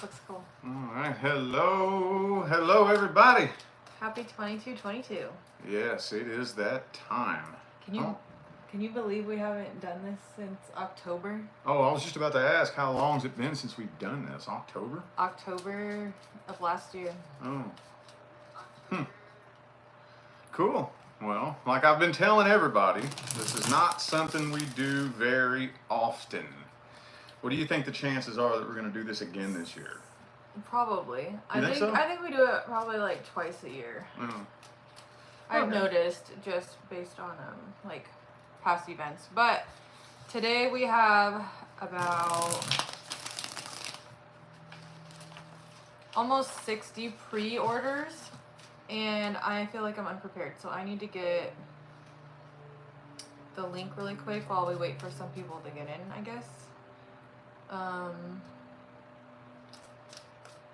Looks cool. All right, hello everybody. Happy 22/22. Yes, it is that time. Can you believe we haven't done this since October? Oh, I was just about to ask, how long has it been since we've done this? October? October of last year. Oh. Cool. Well, like I've been telling everybody, this is not something we do very often. What do you think the chances are that we're going to do this again this year? Probably. I think we do it probably like twice a year. Oh. I've noticed just based on like past events. But today we have about almost 60 pre-orders, and I feel like I'm unprepared, so I need to get the link really quick while we wait for some people to get in, I guess.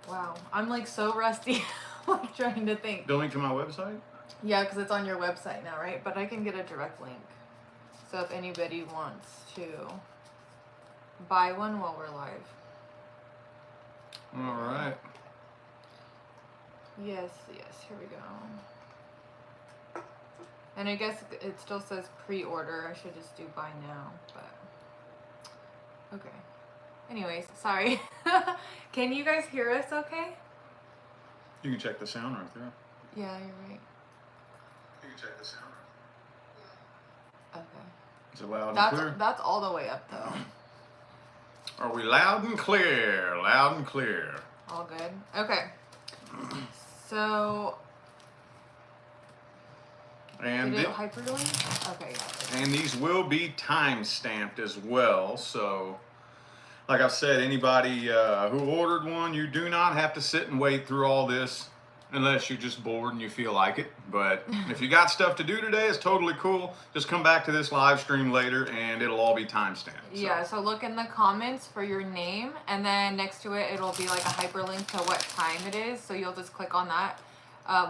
Wow, I'm like so rusty. Like trying to think. The link to my website? Yeah, because it's on your website now, right? But I can get a direct link. So if anybody wants to buy one while we're live. All right. Yes, here we go. And I guess it still says pre-order. I should just do buy now, but okay. Anyways, sorry. Can you guys hear us okay? You can check the sound right there. Yeah, you're right. You can check the sound right there. Okay. Is it loud and clear? That's all the way up though. Are we loud and clear? Loud and clear. All good? Okay. So... And did it hyperlink? Okay, yeah. And these will be time stamped as well, so... Like I said, anybody who ordered one, you do not have to sit and wait through all this unless you're just bored and you feel like it. But if you got stuff to do today, it's totally cool. Just come back to this live stream later and it'll all be timestamped. So. Yeah, so look in the comments for your name, and then next to it, it'll be like a hyperlink to what time it is. So you'll just click on that.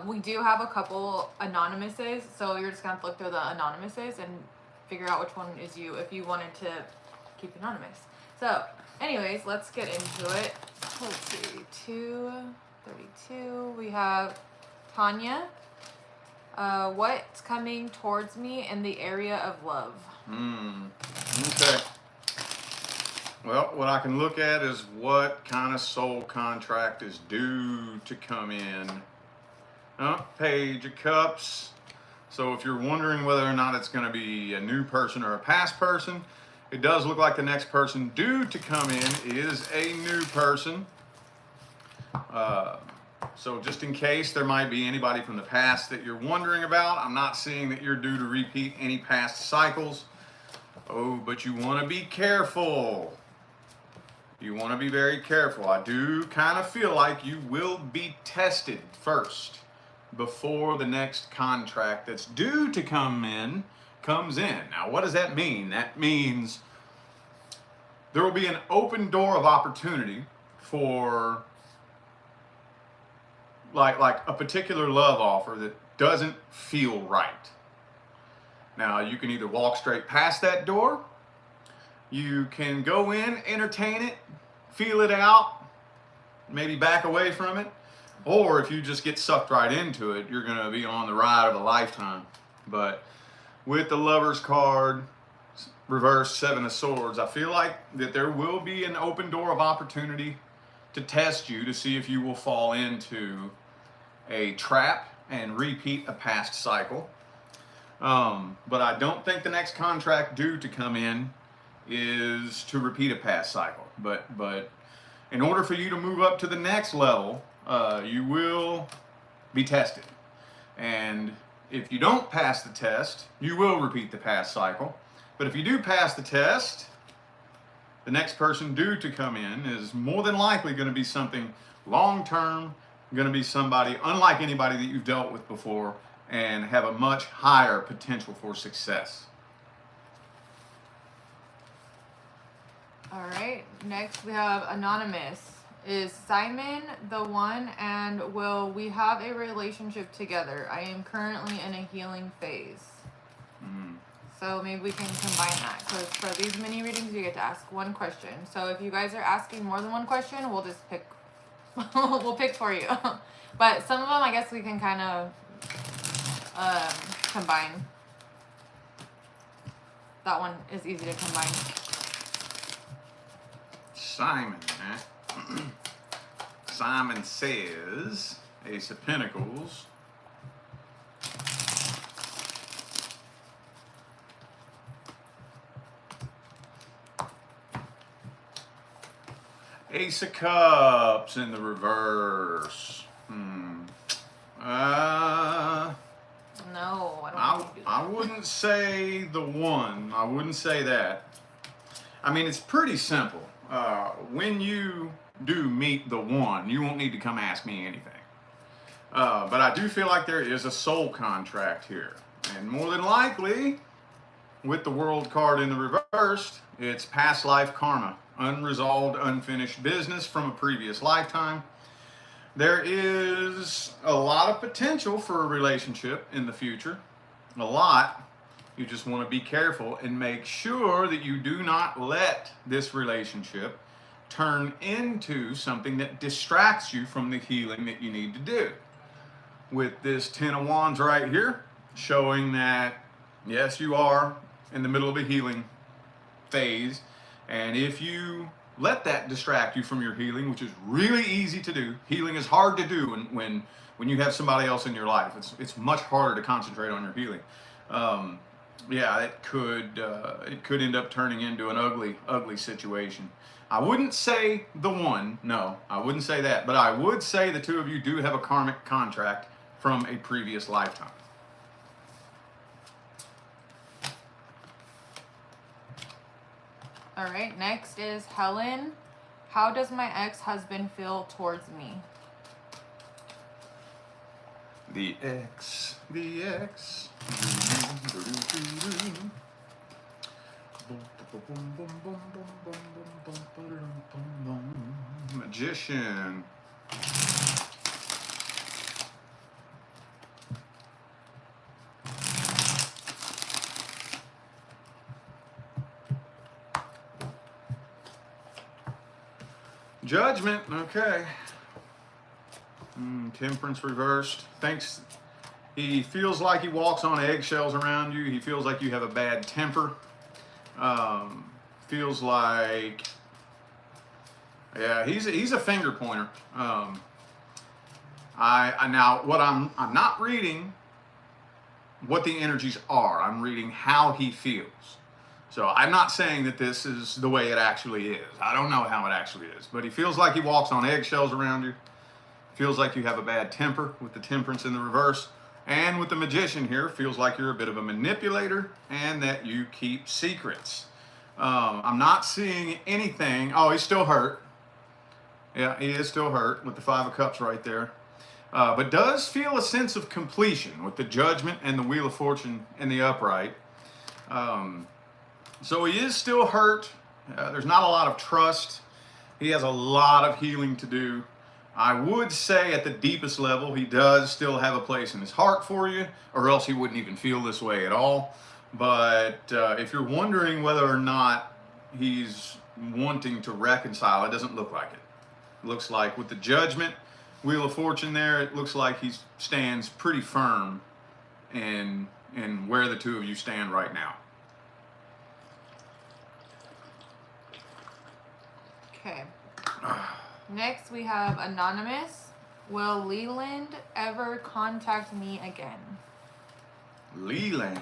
We do have a couple anonymouses, so you're just gonna look through the anonymouses and figure out which one is you if you wanted to keep anonymous. So anyways, let's get into it. Let's see, 232. We have Tanya. What's coming towards me in the area of love? Okay. Well, what I can look at is what kind of soul contract is due to come in. Page of Cups. So if you're wondering whether or not it's going to be a new person or a past person, it does look like the next person due to come in is a new person. So just in case there might be anybody from the past that you're wondering about, I'm not seeing that you're due to repeat any past cycles. Oh, but you want to be careful. You want to be very careful. I do kind of feel like you will be tested first before the next contract that's due to come in comes in. Now, what does that mean? That means there will be an open door of opportunity for like a particular love offer that doesn't feel right. Now, you can either walk straight past that door, you can go in, entertain it, feel it out, maybe back away from it, or if you just get sucked right into it, you're going to be on the ride of a lifetime. But with the Lover's card, reverse 7 of Swords, I feel like that there will be an open door of opportunity to test you to see if you will fall into a trap and repeat a past cycle. But I don't think the next contract due to come in is to repeat a past cycle. But in order for you to move up to the next level, you will be tested. And if you don't pass the test, you will repeat the past cycle. But if you do pass the test, the next person due to come in is more than likely going to be something long-term, going to be somebody unlike anybody that you've dealt with before, and have a much higher potential for success. All right, next we have Anonymous. Is Simon the one, and will we have a relationship together? I am currently in a healing phase. So maybe we can combine that, because for these mini readings you get to ask one question. So if you guys are asking more than one question, we'll just pick we'll pick for you. But some of them, I guess we can kind of combine. That one is easy to combine. Simon, Simon says, Ace of Pentacles. Ace of Cups in the reverse. No, I don't want to do that. I wouldn't say the one. I wouldn't say that. I mean, it's pretty simple. When you do meet the one, you won't need to come ask me anything. But I do feel like there is a soul contract here. And more than likely, with the World card in the reversed, it's past life karma. Unresolved, unfinished business from a previous lifetime. There is a lot of potential for a relationship in the future. A lot. You just want to be careful and make sure that you do not let this relationship turn into something that distracts you from the healing that you need to do. With this Ten of Wands right here, showing that, yes, you are in the middle of a healing phase. And if you let that distract you from your healing, which is really easy to do, healing is hard to do when you have somebody else in your life. It's much harder to concentrate on your healing. Yeah, it could end up turning into an ugly situation. I wouldn't say the one, no, I wouldn't say that, but I would say the two of you do have a karmic contract from a previous lifetime. All right, next is Helen. How does my ex-husband feel towards me? The ex. Magician. Judgment, okay. Temperance reversed. Thanks. He feels like he walks on eggshells around you. He feels like you have a bad temper. Feels like, yeah, he's a finger pointer. Now what I'm not reading what the energies are. I'm reading how he feels. So I'm not saying that this is the way it actually is. I don't know how it actually is, but he feels like he walks on eggshells around you. Feels like you have a bad temper with the temperance in the reverse. And with the magician here, feels like you're a bit of a manipulator and that you keep secrets. I'm not seeing anything. Oh, he's still hurt. Yeah, he is still hurt with the Five of Cups right there. But does feel a sense of completion with the Judgment and the Wheel of Fortune in the upright. So he is still hurt. There's not a lot of trust. He has a lot of healing to do. I would say at the deepest level, he does still have a place in his heart for you, or else he wouldn't even feel this way at all. But if you're wondering whether or not he's wanting to reconcile, it doesn't look like it. It looks like with the Judgment, Wheel of Fortune there, it looks like he stands pretty firm in where the two of you stand right now. Okay. Next we have Anonymous. Will Leland ever contact me again? Leland.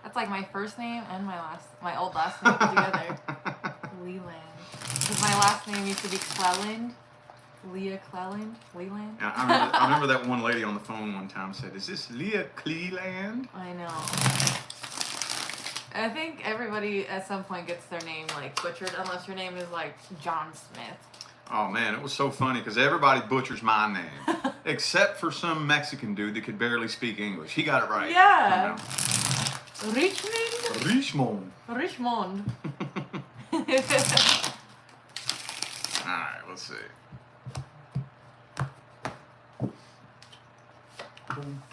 That's like my first name and my old last name together. Leland. Because my last name used to be Cleland. Leah Cleland. Leland. I remember that one lady on the phone one time said, "Is this Leah Cleland?" I know. I think everybody at some point gets their name like butchered unless your name is like John Smith. Oh man, it was so funny because everybody butchers my name except for some Mexican dude that could barely speak English. He got it right. Yeah. Richmond. Richmond. Richmond. All right, let's see.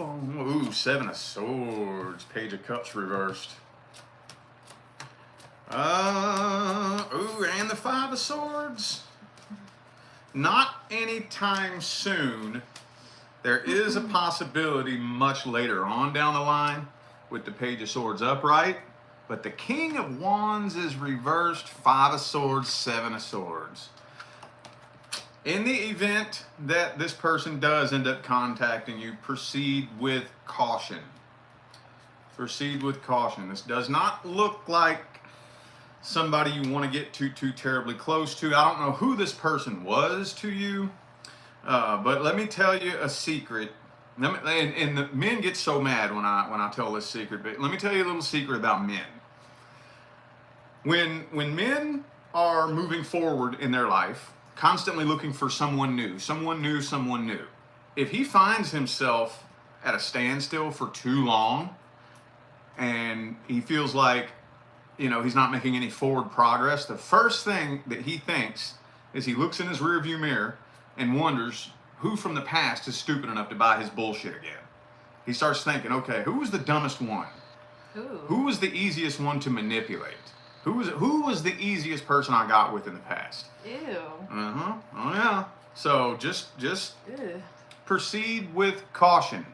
Ooh, Seven of Swords. Page of Cups reversed. Ooh, and the Five of Swords. Not anytime soon. There is a possibility much later on down the line with the Page of Swords upright, but the King of Wands is reversed, 5 of Swords, 7 of Swords. In the event that this person does end up contacting you, proceed with caution. Proceed with caution. This does not look like somebody you want to get too terribly close to. I don't know who this person was to you, but let me tell you a secret. And the men get so mad when I tell this secret, but let me tell you a little secret about men. When men are moving forward in their life, constantly looking for someone new, if he finds himself at a standstill for too long and he feels like, you know, he's not making any forward progress, the first thing that he thinks is he looks in his rearview mirror and wonders who from the past is stupid enough to buy his bullshit again. He starts thinking, okay, who was the dumbest one? Ooh. Who was the easiest one to manipulate? Who was the easiest person I got with in the past? Ew. Uh-huh. Oh yeah. So just Ew. proceed with caution.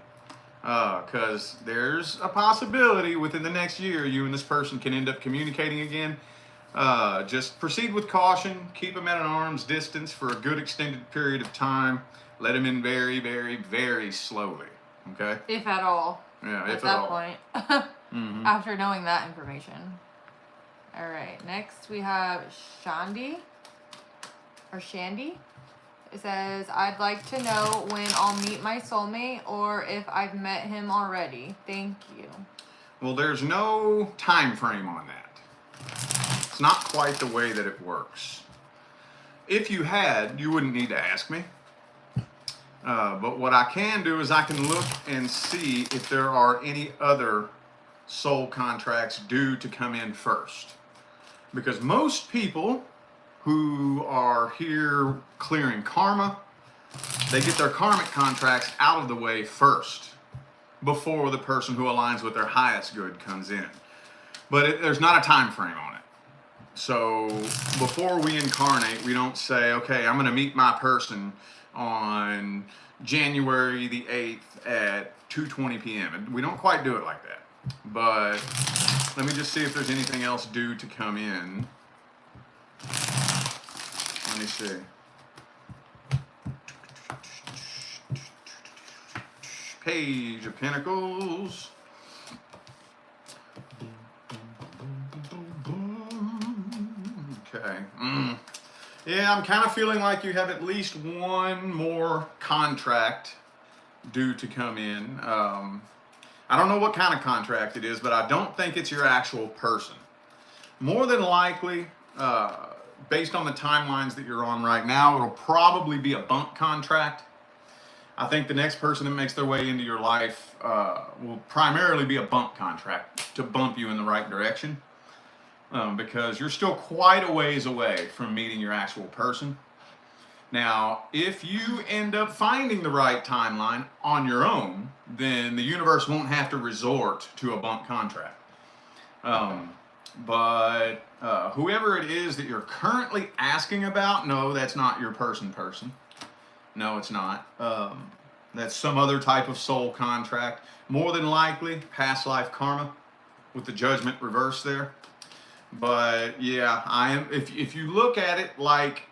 Because there's a possibility within the next year you and this person can end up communicating again. Just proceed with caution. Keep them at an arm's distance for a good extended period of time. Let them in very, very, very slowly. Okay? If at all. Yeah, at if that at all. point. Mm-hmm. After knowing that information. All right. Next we have Shandy. Or Shandy. It says, I'd like to know when I'll meet my soulmate or if I've met him already. Thank you. Well, there's no time frame on that. It's not quite the way that it works. If you had, you wouldn't need to ask me. But what I can do is I can look and see if there are any other soul contracts due to come in first. Because most people who are here clearing karma, they get their karmic contracts out of the way first before the person who aligns with their highest good comes in. But there's not a time frame on it. So before we incarnate, we don't say, okay, I'm going to meet my person on January the 8th at 2:20 p.m. We don't quite do it like that. But let me just see if there's anything else due to come in. Let me see. Page of Pentacles. Okay. Yeah, I'm kind of feeling like you have at least one more contract due to come in. I don't know what kind of contract it is, but I don't think it's your actual person. More than likely, based on the timelines that you're on right now, it'll probably be a bump contract. I think the next person that makes their way into your life will primarily be a bump contract to bump you in the right direction. Because you're still quite a ways away from meeting your actual person. Now, if you end up finding the right timeline on your own, then the universe won't have to resort to a bump contract. But whoever it is that you're currently asking about, no, that's not your person. No, it's not. That's some other type of soul contract. More than likely, past life karma with the judgment reversed there. But yeah, I am. If you look at it like,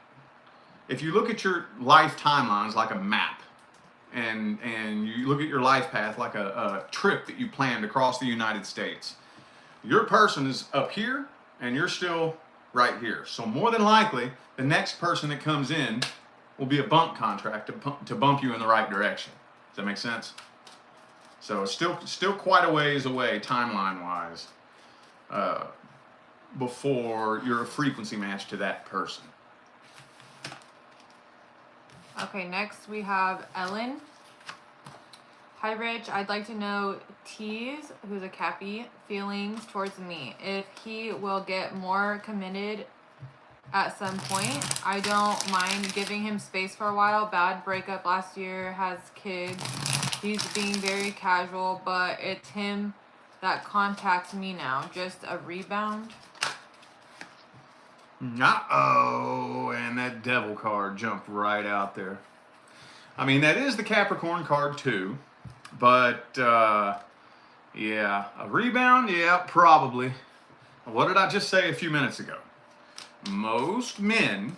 if you look at your life timelines like a map, and you look at your life path like a trip that you planned across the United States, your person is up here and you're still right here. So more than likely, the next person that comes in will be a bump contract to bump you in the right direction. Does that make sense? So it's still quite a ways away timeline wise. Before you're a frequency match to that person. Okay, next we have Ellen. Hi Rich, I'd like to know T's, who's a Cappy, feelings towards me. If he will get more committed at some point. I don't mind giving him space for a while. Bad breakup last year, has kids. He's being very casual, but it's him that contacts me now. Just a rebound. Uh-oh, and that devil card jumped right out there. I mean, that is the Capricorn card too, but yeah, a rebound, yeah, probably. What did I just say a few minutes ago? Most men,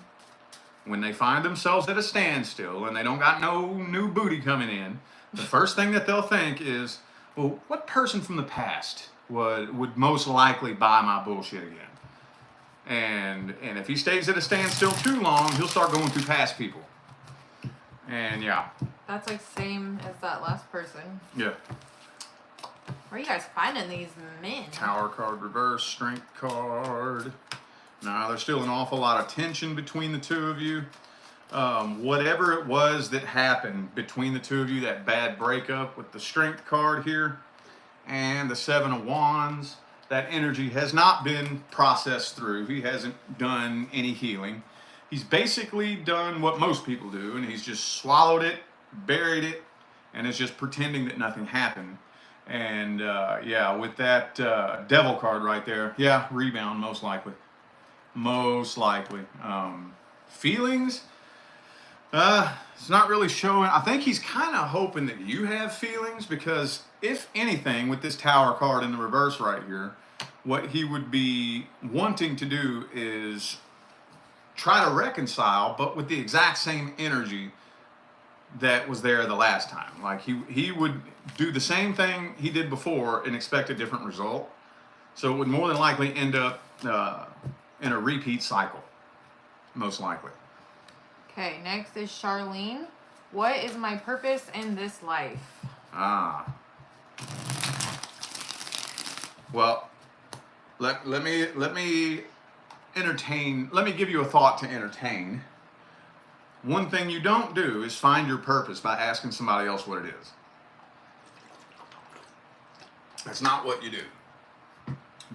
when they find themselves at a standstill and they don't got no new booty coming in, the first thing that they'll think is, well, what person from the past would most likely buy my bullshit again? And if he stays at a standstill too long, he'll start going through past people. And yeah. That's like same as that last person. Yeah. Where are you guys finding these men? Tower card reverse, strength card. Now, there's still an awful lot of tension between the two of you. Whatever it was that happened between the two of you, that bad breakup with the strength card here and the 7 of Wands, that energy has not been processed through. He hasn't done any healing. He's basically done what most people do, and he's just swallowed it, buried it, and is just pretending that nothing happened. And yeah, with that devil card right there, yeah, rebound most likely. Most likely. Feelings? It's not really showing. I think he's kind of hoping that you have feelings, because if anything, with this Tower card in the reverse right here, what he would be wanting to do is try to reconcile, but with the exact same energy that was there the last time. Like he would do the same thing he did before and expect a different result. So it would more than likely end up in a repeat cycle, most likely. Okay, next is Charlene. What is my purpose in this life? Well, let me give you a thought to entertain. One thing you don't do is find your purpose by asking somebody else what it is. That's not what you do.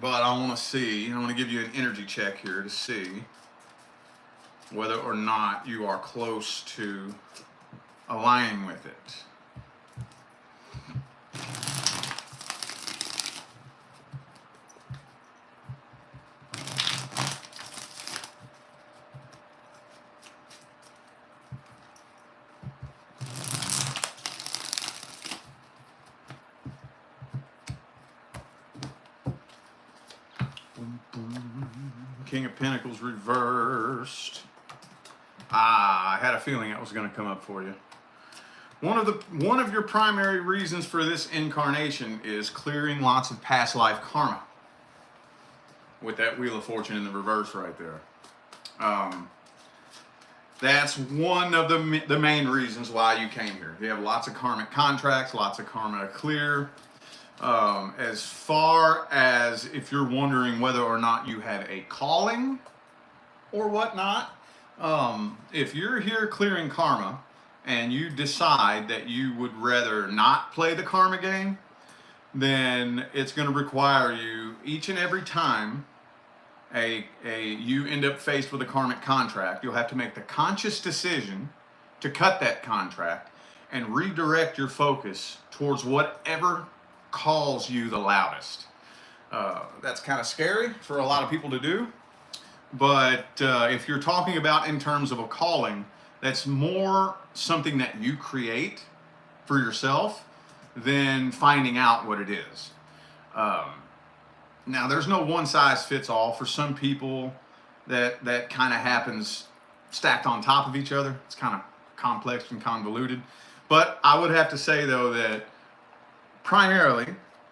But I want to give you an energy check here to see whether or not you are close to aligning with it. King of Pentacles reversed. I had a feeling that was going to come up for you. One of your primary reasons for this incarnation is clearing lots of past life karma. With that Wheel of Fortune in the reverse right there. That's one of the main reasons why you came here. You have lots of karmic contracts, lots of karma to clear. As far as if you're wondering whether or not you have a calling or whatnot, if you're here clearing karma and you decide that you would rather not play the karma game, then it's going to require you each and every time you end up faced with a karmic contract, you'll have to make the conscious decision to cut that contract and redirect your focus towards whatever calls you the loudest. That's kind of scary for a lot of people to do, but if you're talking about in terms of a calling, that's more something that you create for yourself than finding out what it is. Now, there's no one size fits all. For some people, that kind of happens stacked on top of each other. It's kind of complex and convoluted. But I would have to say, though, that primarily,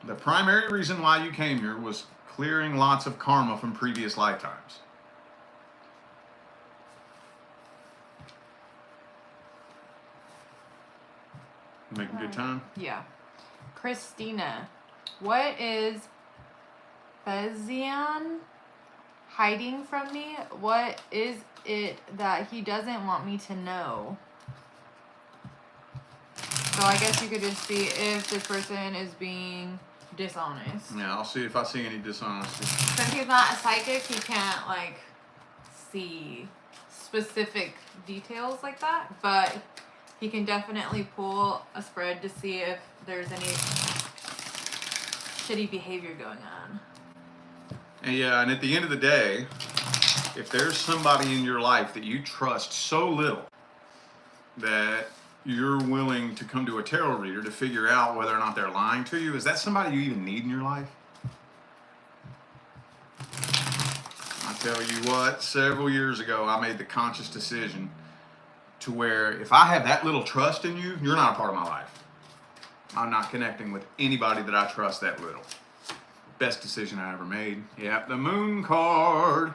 the primary reason why you came here was clearing lots of karma from previous lifetimes. Making good time? Yeah. Christina, what is Bezian hiding from me? What is it that he doesn't want me to know? So I guess you could just see if this person is being dishonest. Yeah, I'll see if I see any dishonesty. Since he's not a psychic, he can't like see specific details like that, but he can definitely pull a spread to see if there's any shitty behavior going on. And yeah, and at the end of the day, if there's somebody in your life that you trust so little that you're willing to come to a tarot reader to figure out whether or not they're lying to you, is that somebody you even need in your life? I tell you what, several years ago, I made the conscious decision to where if I have that little trust in you, you're not a part of my life. I'm not connecting with anybody that I trust that little. Best decision I ever made. Yep, the moon card.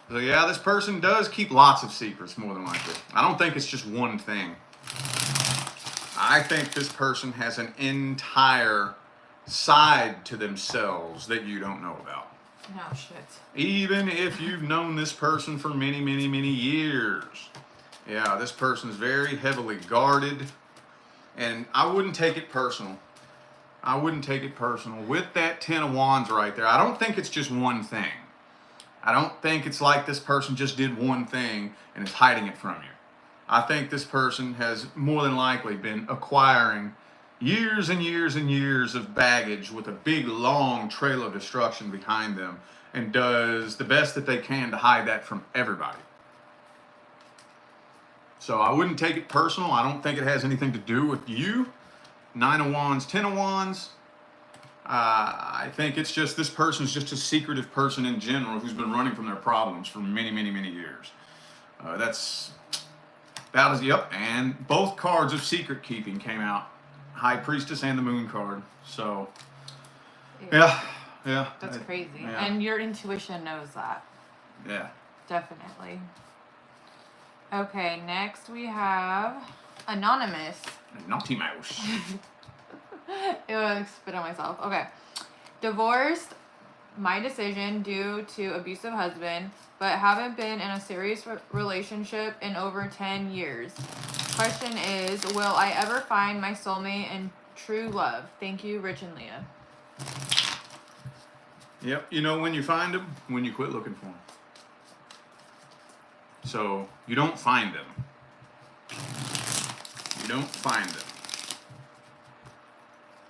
So yeah, this person does keep lots of secrets, more than likely. I don't think it's just one thing. I think this person has an entire side to themselves that you don't know about. Oh, shit. Even if you've known this person for many, many, many years. Yeah, this person's very heavily guarded. And I wouldn't take it personal. I wouldn't take it personal. With that 10 of Wands right there, I don't think it's just one thing. I don't think it's like this person just did one thing and is hiding it from you. I think this person has more than likely been acquiring years and years and years of baggage with a big, long trail of destruction behind them and does the best that they can to hide that from everybody. So I wouldn't take it personal. I don't think it has anything to do with you. 9 of Wands, 10 of Wands. I think it's just this person's just a secretive person in general who's been running from their problems for many, many, many years. Yep. And both cards of secret keeping came out. High Priestess and the Moon card. So, yeah. That's crazy. Yeah. And your intuition knows that. Yeah. Definitely. Okay, next we have Anonymous. Naughty mouse. Ew, I spit on myself. Okay. Divorced, my decision due to abusive husband, but haven't been in a serious relationship in over 10 years. Question is, will I ever find my soulmate and true love? Thank you, Rich and Leah. Yep. You know when you find them? When you quit looking for them. So you don't find them. You don't find them.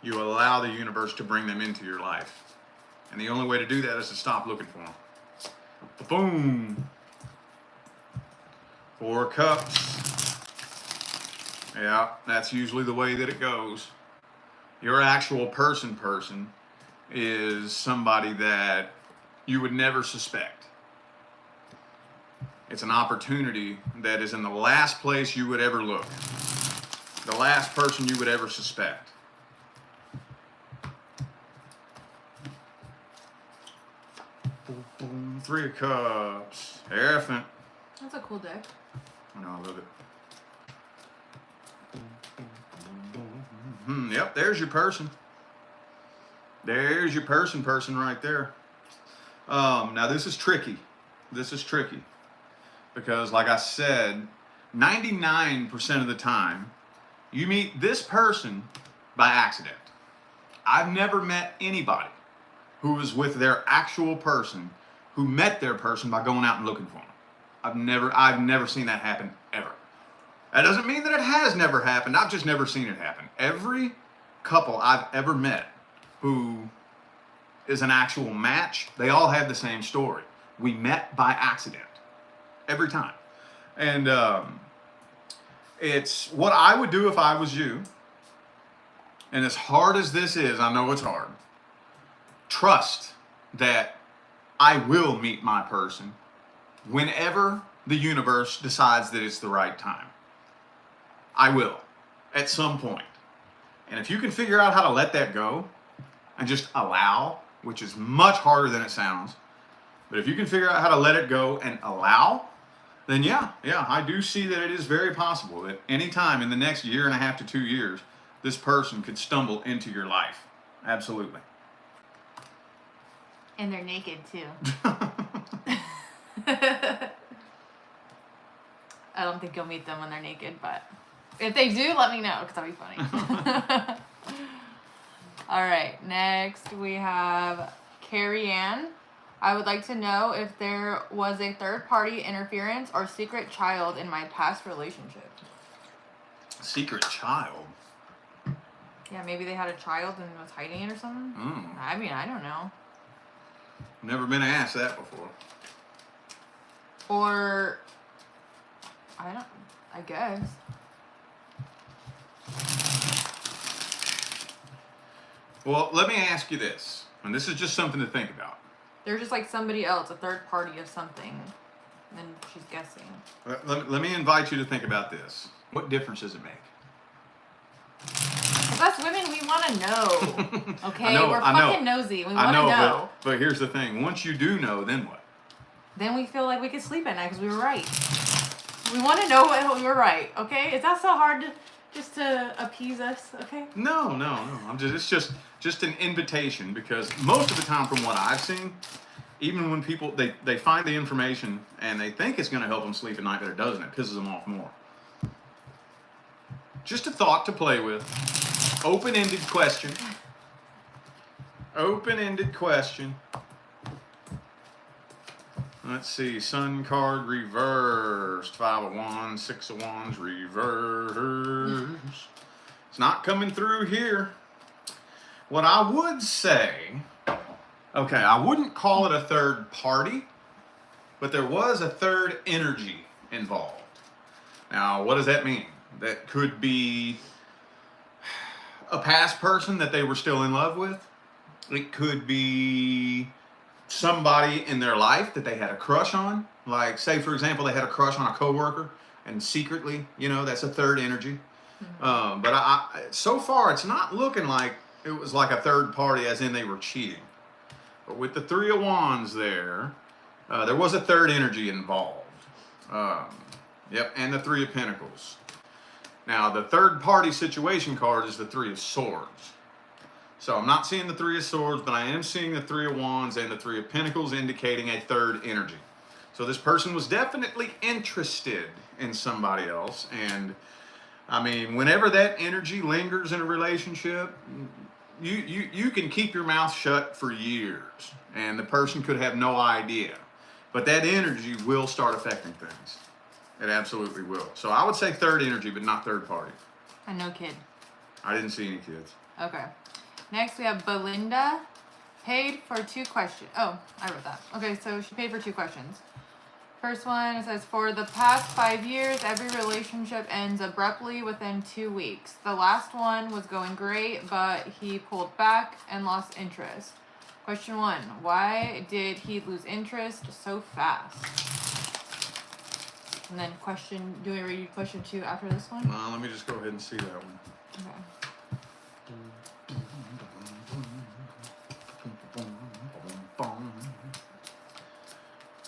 You allow the universe to bring them into your life. And the only way to do that is to stop looking for them. Boom. 4 of Cups. Yeah, that's usually the way that it goes. Your actual person is somebody that you would never suspect. It's an opportunity that is in the last place you would ever look. The last person you would ever suspect. Boom, boom. 3 of Cups. Elephant. That's a cool deck. I know, I love it. Yep, there's your person. There's your person right there. Now this is tricky. This is tricky. Because like I said, 99% of the time, you meet this person by accident. I've never met anybody who was with their actual person who met their person by going out and looking for them. I've never seen that happen ever. That doesn't mean that it has never happened. I've just never seen it happen. Every couple I've ever met who is an actual match, they all have the same story. We met by accident. Every time. And it's what I would do if I was you. And as hard as this is, I know it's hard. Trust that I will meet my person whenever the universe decides that it's the right time. I will, at some point. And if you can figure out how to let that go and just allow, which is much harder than it sounds, but if you can figure out how to let it go and allow, then yeah, I do see that it is very possible that any time in the next 1.5 to 2 years, this person could stumble into your life. Absolutely. And they're naked too. I don't think you'll meet them when they're naked, but if they do, let me know, because that'll be funny. All right, next we have Carrie Anne. I would like to know if there was a third-party interference or secret child in my past relationship. Secret child? Yeah, maybe they had a child and was hiding it or something. I mean, I don't know. Never been asked that before. Or, I guess. Well, let me ask you this, and this is just something to think about. They're just like somebody else, a third party of something, and she's guessing. Let me invite you to think about this. What difference does it make? Because us women, we want to know. Okay? We're I fucking nosy. We want to know. But here's the thing. Once you do know, then what? Then we feel like we can sleep at night because we were right. We want to know what we were right, okay? Is that so hard to appease us, okay? No. It's just an invitation, because most of the time from what I've seen, even when people, they find the information and they think it's going to help them sleep at night, but it doesn't. It pisses them off more. Just a thought to play with. Open-ended question. Open-ended question. Let's see. Sun card reversed. 5 of Wands, 6 of Wands reversed. It's not coming through here. What I would say, okay, I wouldn't call it a third party, but there was a third energy involved. Now, what does that mean? That could be a past person that they were still in love with. It could be somebody in their life that they had a crush on. Like, say, for example, they had a crush on a coworker, and secretly, that's a third energy. Mm-hmm. But so far, it's not looking like it was like a third party, as in they were cheating. But with the 3 of Wands there was a third energy involved. Yep, and the 3 of Pentacles. Now, the third party situation card is the 3 of Swords. So I'm not seeing the 3 of Swords, but I am seeing the 3 of Wands and the 3 of Pentacles, indicating a third energy. So this person was definitely interested in somebody else. And I mean, whenever that energy lingers in a relationship, you can keep your mouth shut for years, and the person could have no idea. But that energy will start affecting things. It absolutely will. So I would say third energy, but not third party. And no kid. I didn't see any kids. Okay. Next we have Belinda. Paid for 2 questions. Oh, I wrote that. Okay, so she paid for 2 questions. First one, it says, for the past 5 years, every relationship ends abruptly within 2 weeks. The last one was going great, but he pulled back and lost interest. Question 1, why did he lose interest so fast? And then do we read question 2 after this one? Let me just go ahead and see that one. Okay.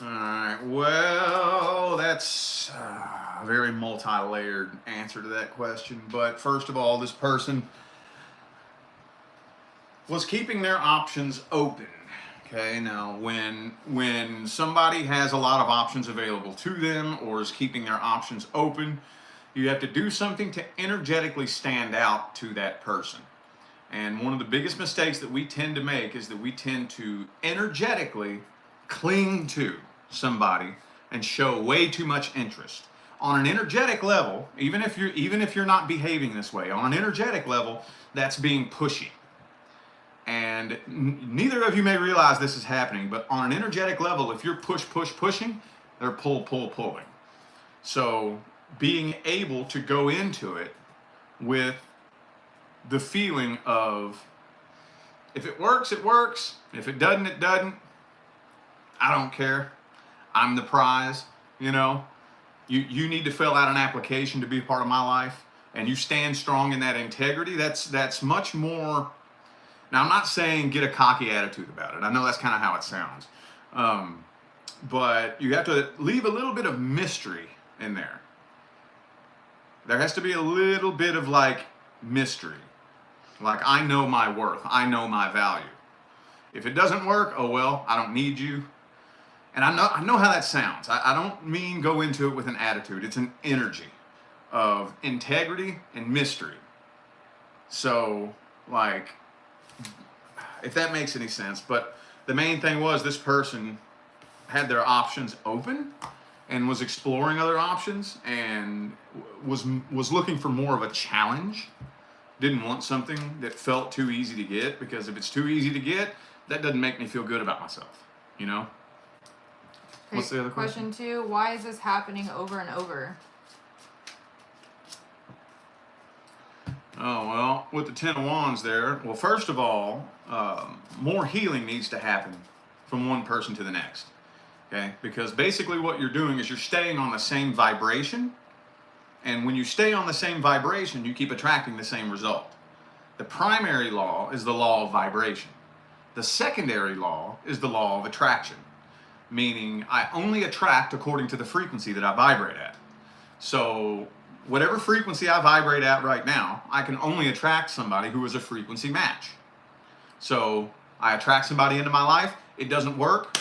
Alright, well, that's a very multi-layered answer to that question. But first of all, this person was keeping their options open. Okay, now when somebody has a lot of options available to them or is keeping their options open, you have to do something to energetically stand out to that person. And one of the biggest mistakes that we tend to make is that we tend to energetically cling to somebody and show way too much interest. On an energetic level, even if you're not behaving this way, on an energetic level, that's being pushy. And neither of you may realize this is happening, but on an energetic level, if you're pushing, they're pulling. So being able to go into it with the feeling of, if it works, it works. If it doesn't, it doesn't. I don't care. I'm the prize. You need to fill out an application to be part of my life, and you stand strong in that integrity. That's much more. Now, I'm not saying get a cocky attitude about it. I know that's kind of how it sounds. But you have to leave a little bit of mystery in there. There has to be a little bit of mystery. Like, I know my worth. I know my value. If it doesn't work, oh well, I don't need you. And I know how that sounds. I don't mean go into it with an attitude. It's an energy of integrity and mystery. So, if that makes any sense. But the main thing was, this person had their options open and was exploring other options and was looking for more of a challenge. Didn't want something that felt too easy to get, because if it's too easy to get, that doesn't make me feel good about myself, What's the other question? Question 2, why is this happening over and over? Oh, well, with the Ten of Wands there, well, first of all, more healing needs to happen from one person to the next. Okay? Because basically what you're doing is you're staying on the same vibration. And when you stay on the same vibration, you keep attracting the same result. The primary law is the law of vibration. The secondary law is the law of attraction. Meaning, I only attract according to the frequency that I vibrate at. So, whatever frequency I vibrate at right now, I can only attract somebody who is a frequency match. So, I attract somebody into my life, it doesn't work.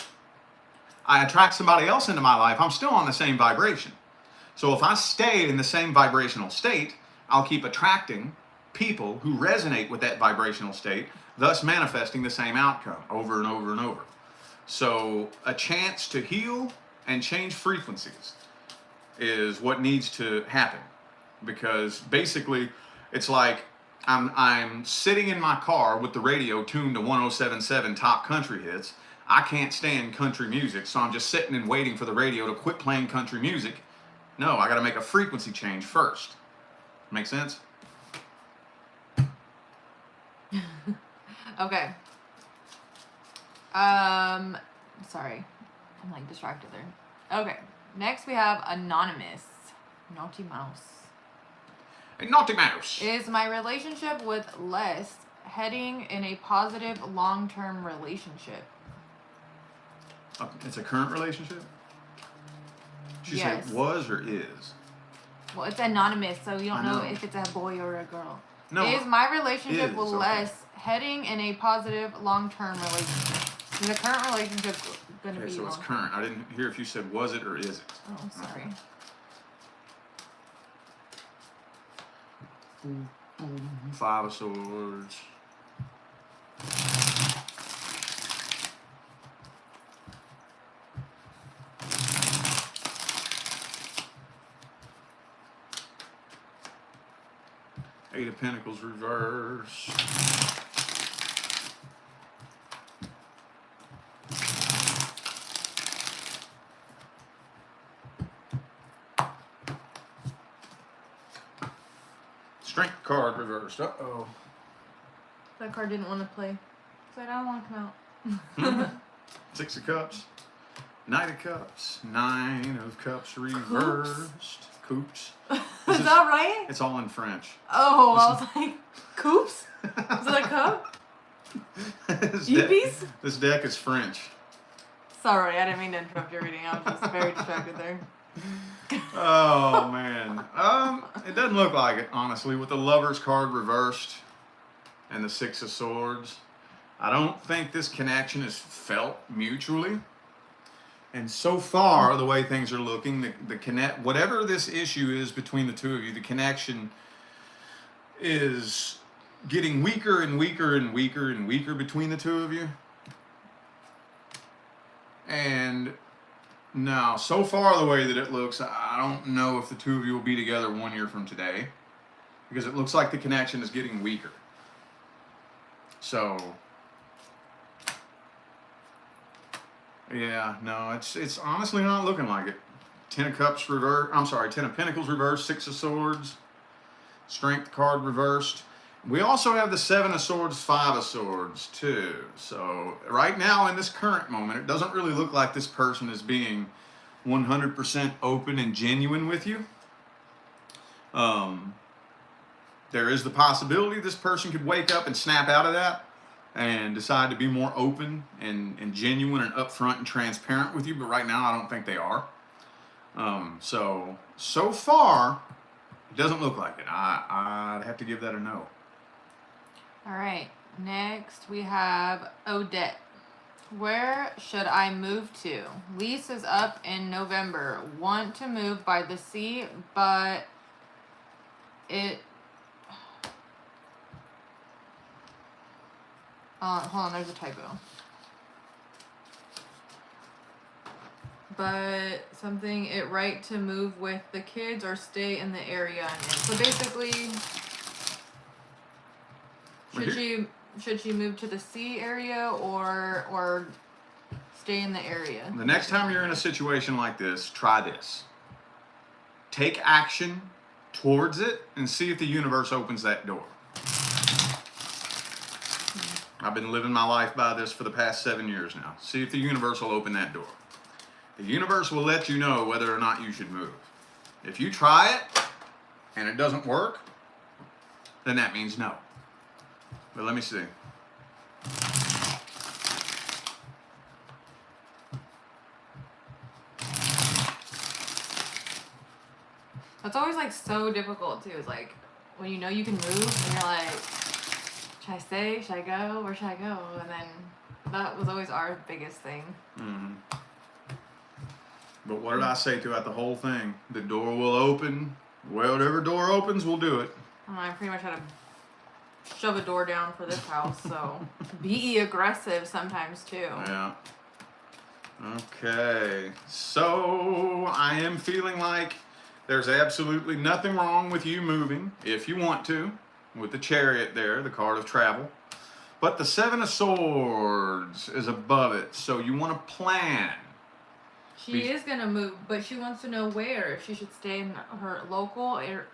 I attract somebody else into my life, I'm still on the same vibration. So, if I stay in the same vibrational state, I'll keep attracting people who resonate with that vibrational state, thus manifesting the same outcome over and over and over. So a chance to heal and change frequencies is what needs to happen, because basically it's like I'm sitting in my car with the radio tuned to 107.7 top country hits. I can't stand country music, so I'm just sitting and waiting for the radio to quit playing country music. No, I got to make a frequency change first. Make sense? Okay. Sorry. I'm like distracted there. Okay. Next we have Anonymous. Naughty Mouse. A naughty mouse. Is my relationship with Les heading in a positive long-term relationship? It's a current relationship? She Yes. said was or is? Well, it's anonymous, so you don't know know. if it's a boy or a girl. No. Is my relationship with okay. Les heading in a positive long-term relationship? Is the current relationship going to Okay, be so it's long? current. I didn't hear if you said was it or is it. Oh, sorry. Five of Swords. Eight of Pentacles reverse. Strength card reversed. Uh-oh. That card didn't want to play. So I don't want to come out. Six of Cups. Knight of Cups. Nine of Cups reversed. Coops. Is that right? It's all in French. Oh, I was like, coops? Is that a cup? Eepies? This deck is French. Sorry, I didn't mean to interrupt your reading. I was just very distracted there. Oh man. It doesn't look like it, honestly, with the Lover's card reversed and the Six of Swords. I don't think this connection is felt mutually. And so far, the way things are looking, whatever this issue is between the two of you, the connection is getting weaker and weaker and weaker and weaker between the two of you. And now, so far the way that it looks, I don't know if the two of you will be together 1 year from today, because it looks like the connection is getting weaker. So, yeah, no, it's honestly not looking like it. Ten of Cups reversed. I'm sorry, Ten of Pentacles reversed. Six of Swords. Strength card reversed. We also have the Seven of Swords, Five of Swords too. So right now in this current moment, it doesn't really look like this person is being 100% open and genuine with you. There is the possibility this person could wake up and snap out of that and decide to be more open and genuine and upfront and transparent with you. But right now, I don't think they are. So far, it doesn't look like it. I'd have to give that a no. All right. Next, we have Odette. Where should I move to? Lease is up in November. Want to move by the sea, but it... hold on, there's a typo. But something, it right to move with the kids or stay in the area I'm in. So basically, should she move to the sea area or stay in the area. The next time you're in a situation like this, try this. Take action towards it and see if the universe opens that door. I've been living my life by this for the past 7 years now. See if the universe will open that door. The universe will let you know whether or not you should move. If you try it and it doesn't work, then that means no. But let me see. That's always like so difficult too. It's like when you know you can move and you're like, should I stay? Should I go? Where should I go? And then that was always our biggest thing. Mm-hmm. But what did I say throughout the whole thing? The door will open. Whatever door opens, we'll do it. I pretty much had to shove a door down for this house, so be aggressive sometimes too. Yeah. Okay. So I am feeling like there's absolutely nothing wrong with you moving if you want to, with the Chariot there, the card of travel. But the Seven of Swords is above it, so you want to plan. She is going to move, but she wants to know where. If she should stay in her local or...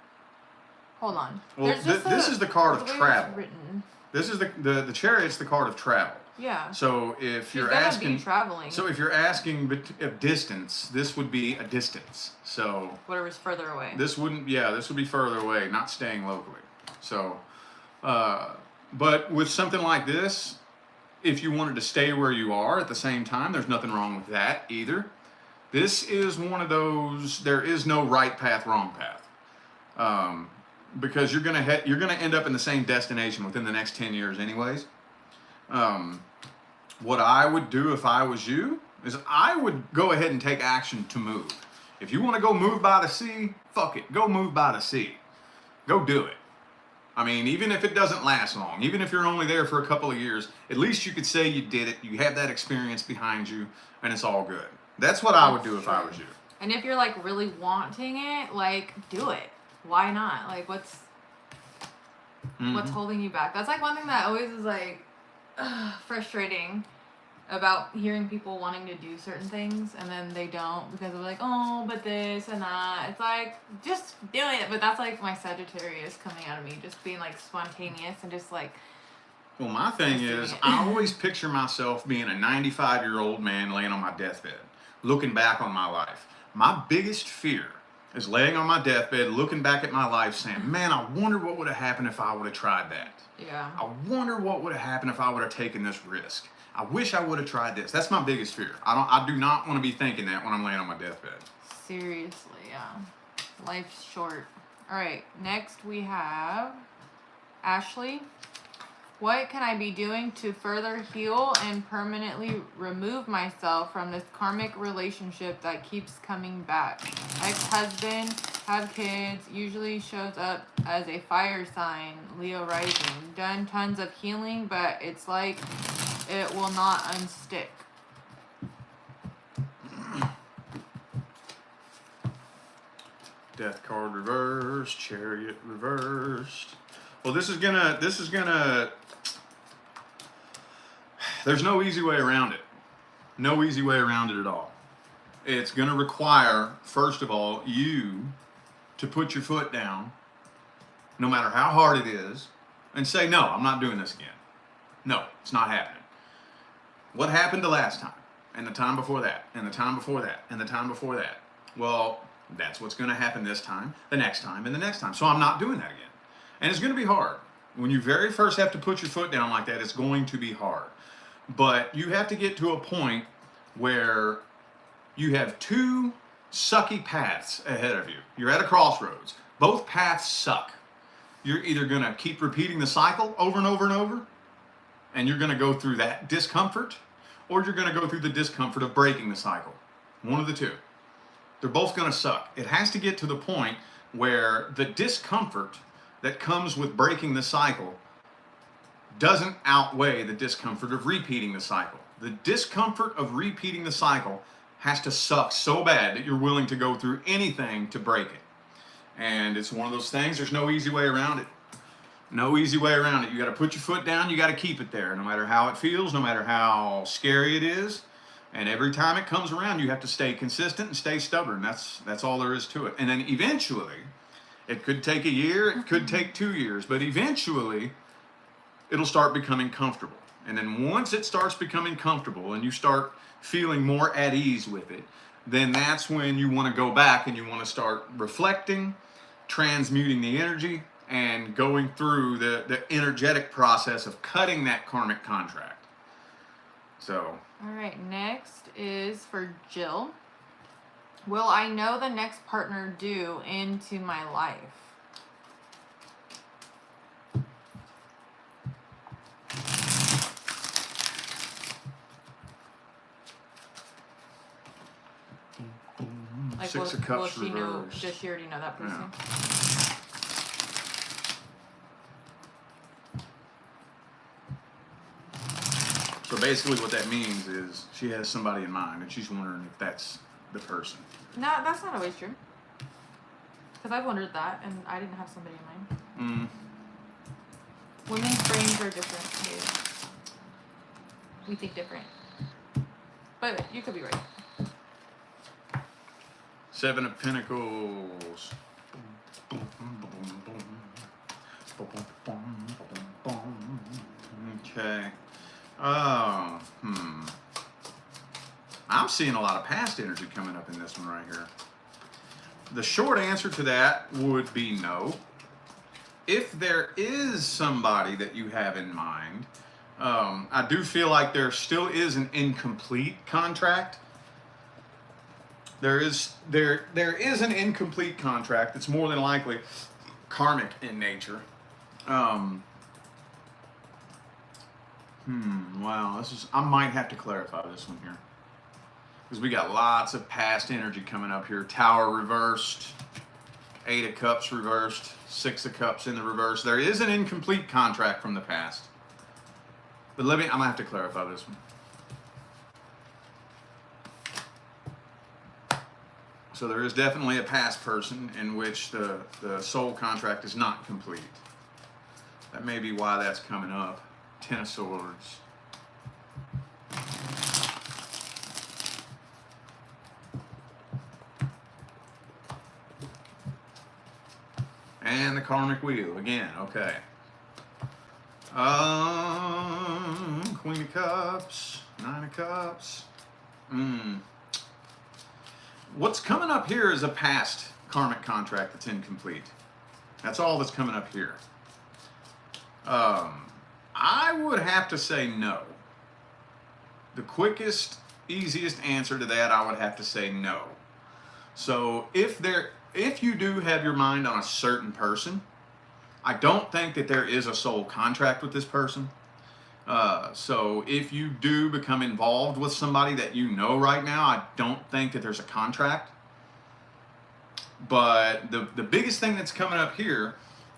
Hold on. Well, this is the card of travel. Written. This is the Chariot's the card of travel. Yeah. So if She's you're gonna asking... be traveling. So if you're asking a distance, this would be a distance. So... Whatever's further away. This wouldn't... Yeah, this would be further away, not staying locally. So... but with something like this, if you wanted to stay where you are at the same time, there's nothing wrong with that either. This is one of those, there is no right path, wrong path. Because you're gonna end up in the same destination within the next 10 years anyways. What I would do if I was you is I would go ahead and take action to move. If you want to go move by the sea, fuck it, go move by the sea. Go do it. I mean, even if it doesn't last long, even if you're only there for a couple of years, at least you could say you did it, you have that experience behind you, and it's all good. That's what I would do if I was you. And if you're like really wanting it, like do it. Why not? Like what's holding you back? That's like one thing that always is like frustrating about hearing people wanting to do certain things and then they don't because they're like, oh, but this and that. It's like, just do it. But that's like my Sagittarius coming out of me, just being like spontaneous and just like. Well, my thing is, I always picture myself being a 95-year-old man laying on my deathbed, looking back on my life. My biggest fear is laying on my deathbed, looking back at my life saying, man, I wonder what would have happened if I would have tried that. Yeah. I wonder what would have happened if I would have taken this risk. I wish I would have tried this. That's my biggest fear. I do not want to be thinking that when I'm laying on my deathbed. Seriously, yeah. Life's short. All right, next we have Ashley. What can I be doing to further heal and permanently remove myself from this karmic relationship that keeps coming back? Ex-husband, had kids, usually shows up as a fire sign, Leo rising. Done tons of healing, but it's like it will not unstick. Death card reversed, Chariot reversed. Well, this is gonna, there's no easy way around it. No easy way around it at all. It's gonna require, first of all, you to put your foot down, no matter how hard it is, and say, no, I'm not doing this again. No, it's not happening. What happened the last time? And the time before that, and the time before that, and the time before that? Well, that's what's gonna happen this time, the next time, and the next time. So I'm not doing that again. And it's going to be hard. When you very first have to put your foot down like that, it's going to be hard. But you have to get to a point where you have two sucky paths ahead of you. You're at a crossroads. Both paths suck. You're either going to keep repeating the cycle over and over and over, and you're going to go through that discomfort, or you're going to go through the discomfort of breaking the cycle. One of the two. They're both going to suck. It has to get to the point where the discomfort that comes with breaking the cycle doesn't outweigh the discomfort of repeating the cycle. The discomfort of repeating the cycle has to suck so bad that you're willing to go through anything to break it. And it's one of those things, there's no easy way around it. No easy way around it. You got to put your foot down, you got to keep it there, no matter how it feels, no matter how scary it is. And every time it comes around, you have to stay consistent and stay stubborn. That's all there is to it. And then eventually, it could take a year, it could take 2 years, but eventually, it'll start becoming comfortable. And then once it starts becoming comfortable and you start feeling more at ease with it, then that's when you want to go back and you want to start reflecting, transmuting the energy, and going through the energetic process of cutting that karmic contract. So. All right, next is for Jill. Will I know the next partner due into my life? Like, Six of Cups will she know? reversed. Does she already know that person? Yeah. So basically what that means is she has somebody in mind and she's wondering if that's the person. No, that's not always true. Because I've wondered that and I didn't have somebody in mind. Women's brains are different. Too. We think different. But you could be right. Seven of Pentacles. Okay. I'm seeing a lot of past energy coming up in this one right here. The short answer to that would be no. If there is somebody that you have in mind, I do feel like there still is an incomplete contract. There is an incomplete contract that's more than likely karmic in nature. Wow, I might have to clarify this one here. Because we got lots of past energy coming up here. Tower reversed, 8 of Cups reversed, 6 of Cups in the reverse. There is an incomplete contract from the past. But I'm gonna have to clarify this one. So there is definitely a past person in which the soul contract is not complete. That may be why that's coming up. 10 of Swords. And the karmic wheel again. Okay. Queen of Cups, 9 of Cups. What's coming up here is a past karmic contract that's incomplete. That's all that's coming up here. I would have to say no. The quickest, easiest answer to that, I would have to say no. So if you do have your mind on a certain person, I don't think that there is a soul contract with this person. So if you do become involved with somebody that you know right now, I don't think that there's a contract. But the biggest thing that's coming up here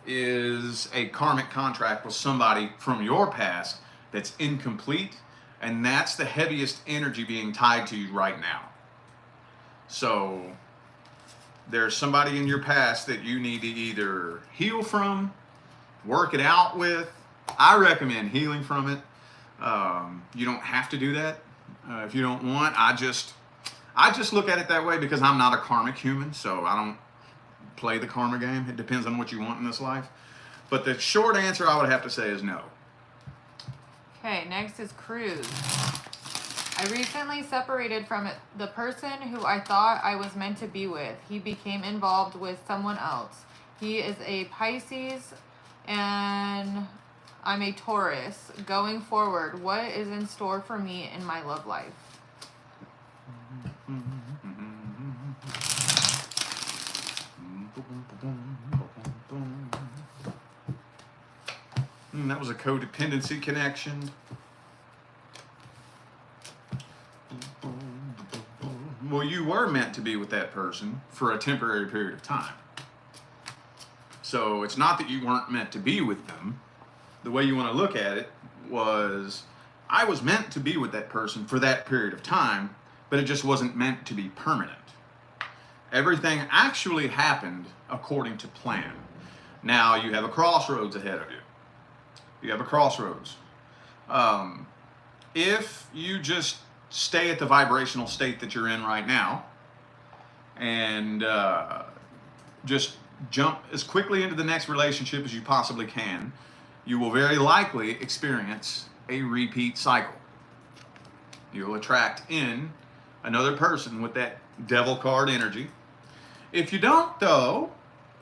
is a karmic contract with somebody from your past that's incomplete, and that's the heaviest energy being tied to you right now. So there's somebody in your past that you need to either heal from, work it out with. I recommend healing from it. You don't have to do that if you don't want. I just look at it that way because I'm not a karmic human, so I don't play the karma game. It depends on what you want in this life. But the short answer I would have to say is no. Okay, next is Cruz. I recently separated from the person who I thought I was meant to be with. He became involved with someone else. He is a Pisces and I'm a Taurus. Going forward, what is in store for me in my love life? That was a codependency connection. Well, you were meant to be with that person for a temporary period of time. So it's not that you weren't meant to be with them. The way you want to look at it was, I was meant to be with that person for that period of time, but it just wasn't meant to be permanent. Everything actually happened according to plan. Now you have a crossroads ahead of you. You have a crossroads. If you just stay at the vibrational state that you're in right now and just jump as quickly into the next relationship as you possibly can, you will very likely experience a repeat cycle. You'll attract in another person with that devil card energy. If you don't, though,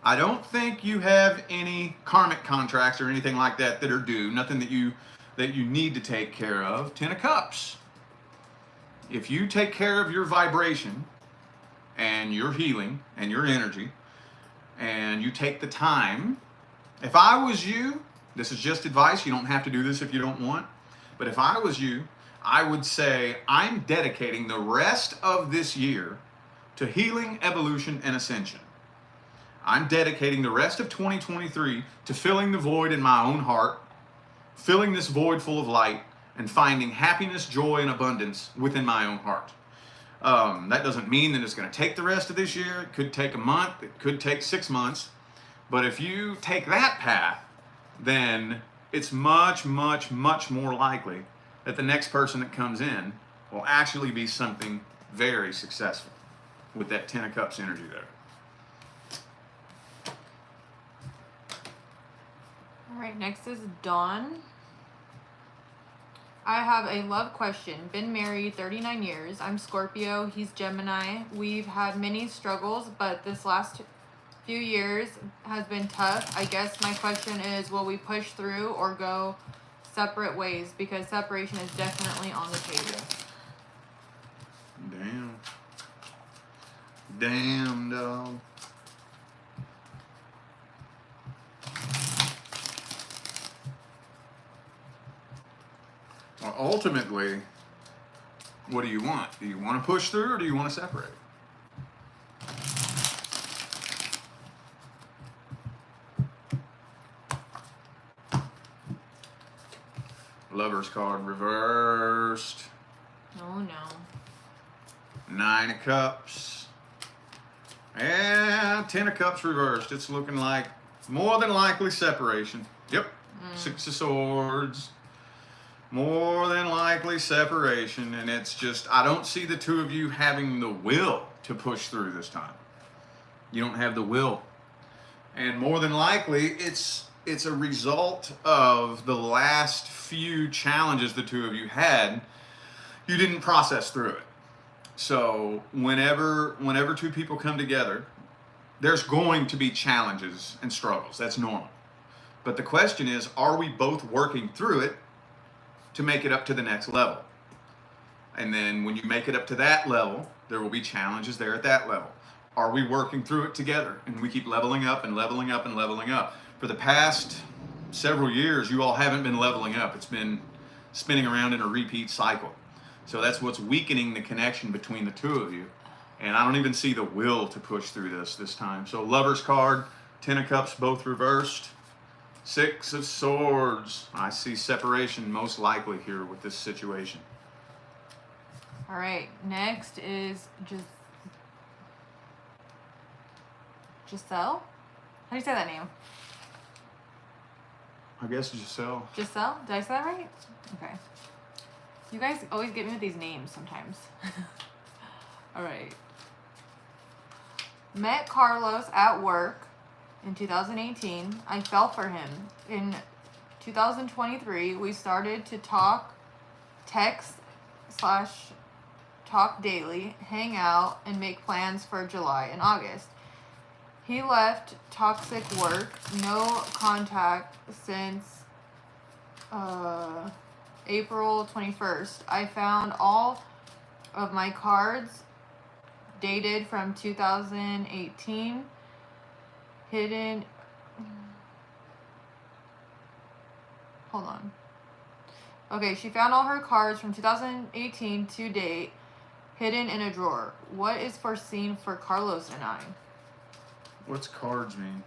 I don't think you have any karmic contracts or anything like that that are due, nothing that you need to take care of. 10 of Cups. If you take care of your vibration and your healing and your energy, and you take the time, if I was you, this is just advice, you don't have to do this if you don't want, but if I was you, I would say I'm dedicating the rest of this year to healing, evolution, and ascension. I'm dedicating the rest of 2023 to filling the void in my own heart, filling this void full of light, and finding happiness, joy, and abundance within my own heart. That doesn't mean that it's going to take the rest of this year. It could take a month. It could take 6 months. But if you take that path, then it's much, much, much more likely that the next person that comes in will actually be something very successful with that 10 of Cups energy there. All right, next is Dawn. I have a love question. Been married 39 years. I'm Scorpio. He's Gemini. We've had many struggles, but this last few years has been tough. I guess my question is, will we push through or go separate ways? Because separation is definitely on the table. Damn. Damn, dog. Well, ultimately, what do you want? Do you want to push through or do you want to separate? Lover's card reversed. Oh no. 9 of Cups. And 10 of Cups reversed. It's looking like more than likely separation. Yep. 6 of Swords. More than likely separation. And it's just, I don't see the two of you having the will to push through this time. You don't have the will. And more than likely, it's a result of the last few challenges the two of you had. You didn't process through it. So whenever two people come together, there's going to be challenges and struggles. That's normal. But the question is, are we both working through it to make it up to the next level? And then when you make it up to that level, there will be challenges there at that level. Are we working through it together? And we keep leveling up and leveling up and leveling up. For the past several years, you all haven't been leveling up. It's been spinning around in a repeat cycle. So that's what's weakening the connection between the two of you. And I don't even see the will to push through this time. So Lover's card, 10 of Cups, both reversed. 6 of Swords. I see separation most likely here with this situation. All right, next is Giselle? How do you say that name? I guess Giselle. Giselle? Did I say that right? Okay. You guys always get me with these names sometimes. All right. Met Carlos at work in 2018. I fell for him. In 2023, we started to talk, text / talk daily, hang out, and make plans for July and August. He left toxic work, no contact since April 21st. I found all of my cards dated from 2018 hidden. Hold on. Okay, she found all her cards from 2018 to date hidden in a drawer. What is foreseen for Carlos and I? What's cards mean?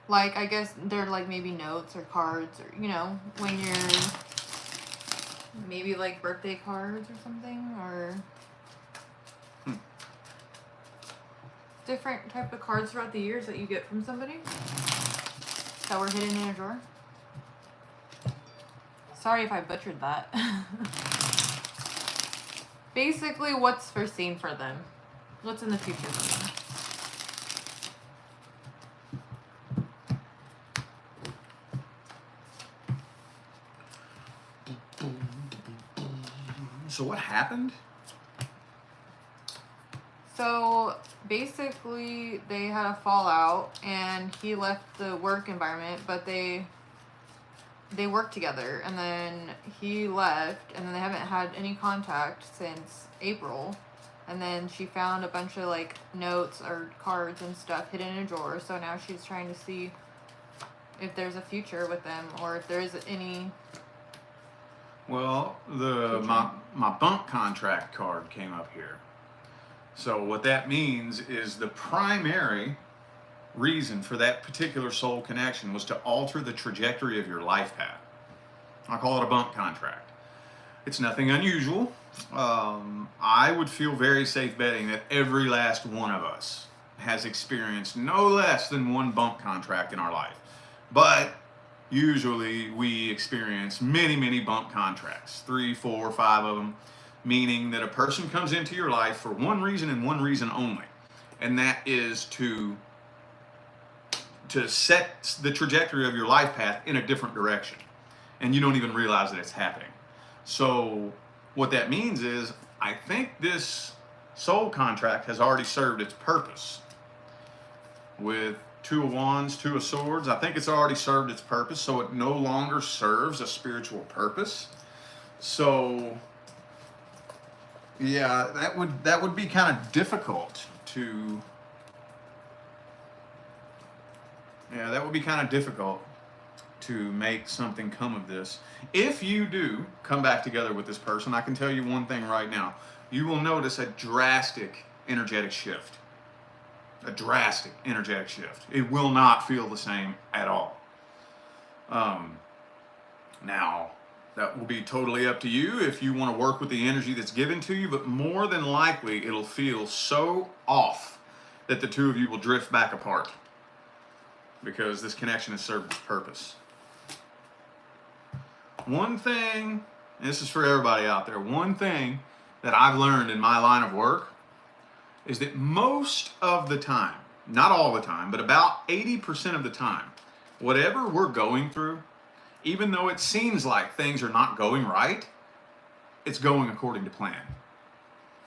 Like, I guess they're like maybe notes or cards, or, you know, when you're maybe like birthday cards or something, or different type of cards throughout the years that you get from somebody that were hidden in a drawer. Sorry if I butchered that. Basically, what's foreseen for them? What's in the future for them? So what happened? So basically, they had a fallout, and he left the work environment, but they worked together, and then he left, and then they haven't had any contact since April. And then she found a bunch of like notes or cards and stuff hidden in a drawer. So now she's trying to see if there's a future with them, or if there's any. Well, my bunk contract card came up here. So what that means is the primary reason for that particular soul connection was to alter the trajectory of your life path. I call it a bunk contract. It's nothing unusual. I would feel very safe betting that every last one of us has experienced no less than one bunk contract in our life. But usually we experience many, many bunk contracts, 3, 4, 5 of them, meaning that a person comes into your life for one reason and one reason only, and that is to set the trajectory of your life path in a different direction, and you don't even realize that it's happening. So what that means is, I think this soul contract has already served its purpose. With 2 of Wands, 2 of Swords, I think it's already served its purpose, so it no longer serves a spiritual purpose. So yeah, that would be kind of difficult to. Yeah, that would be kind of difficult to make something come of this. If you do come back together with this person, I can tell you one thing right now. You will notice a drastic energetic shift. A drastic energetic shift. It will not feel the same at all. Now, that will be totally up to you if you want to work with the energy that's given to you, but more than likely it'll feel so off that the 2 of you will drift back apart, because this connection has served its purpose. One thing, and this is for everybody out there, one thing that I've learned in my line of work is that most of the time, not all the time, but about 80% of the time, whatever we're going through, even though it seems like things are not going right, it's going according to plan.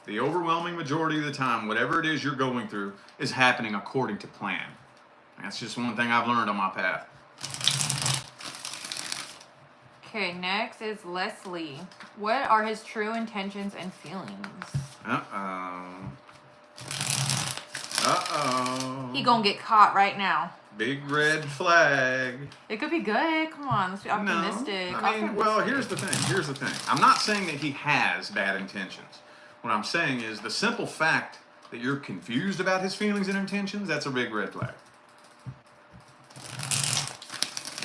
The overwhelming majority of the time, whatever it is you're going through is happening according to plan. That's just one thing I've learned on my path. Okay, next is Leslie. What are his true intentions and feelings? He gonna get caught right now. Big red flag. It could be good. Come on, let's be optimistic. No, I mean, well, here's the thing. I'm not saying that he has bad intentions. What I'm saying is the simple fact that you're confused about his feelings and intentions, that's a big red flag.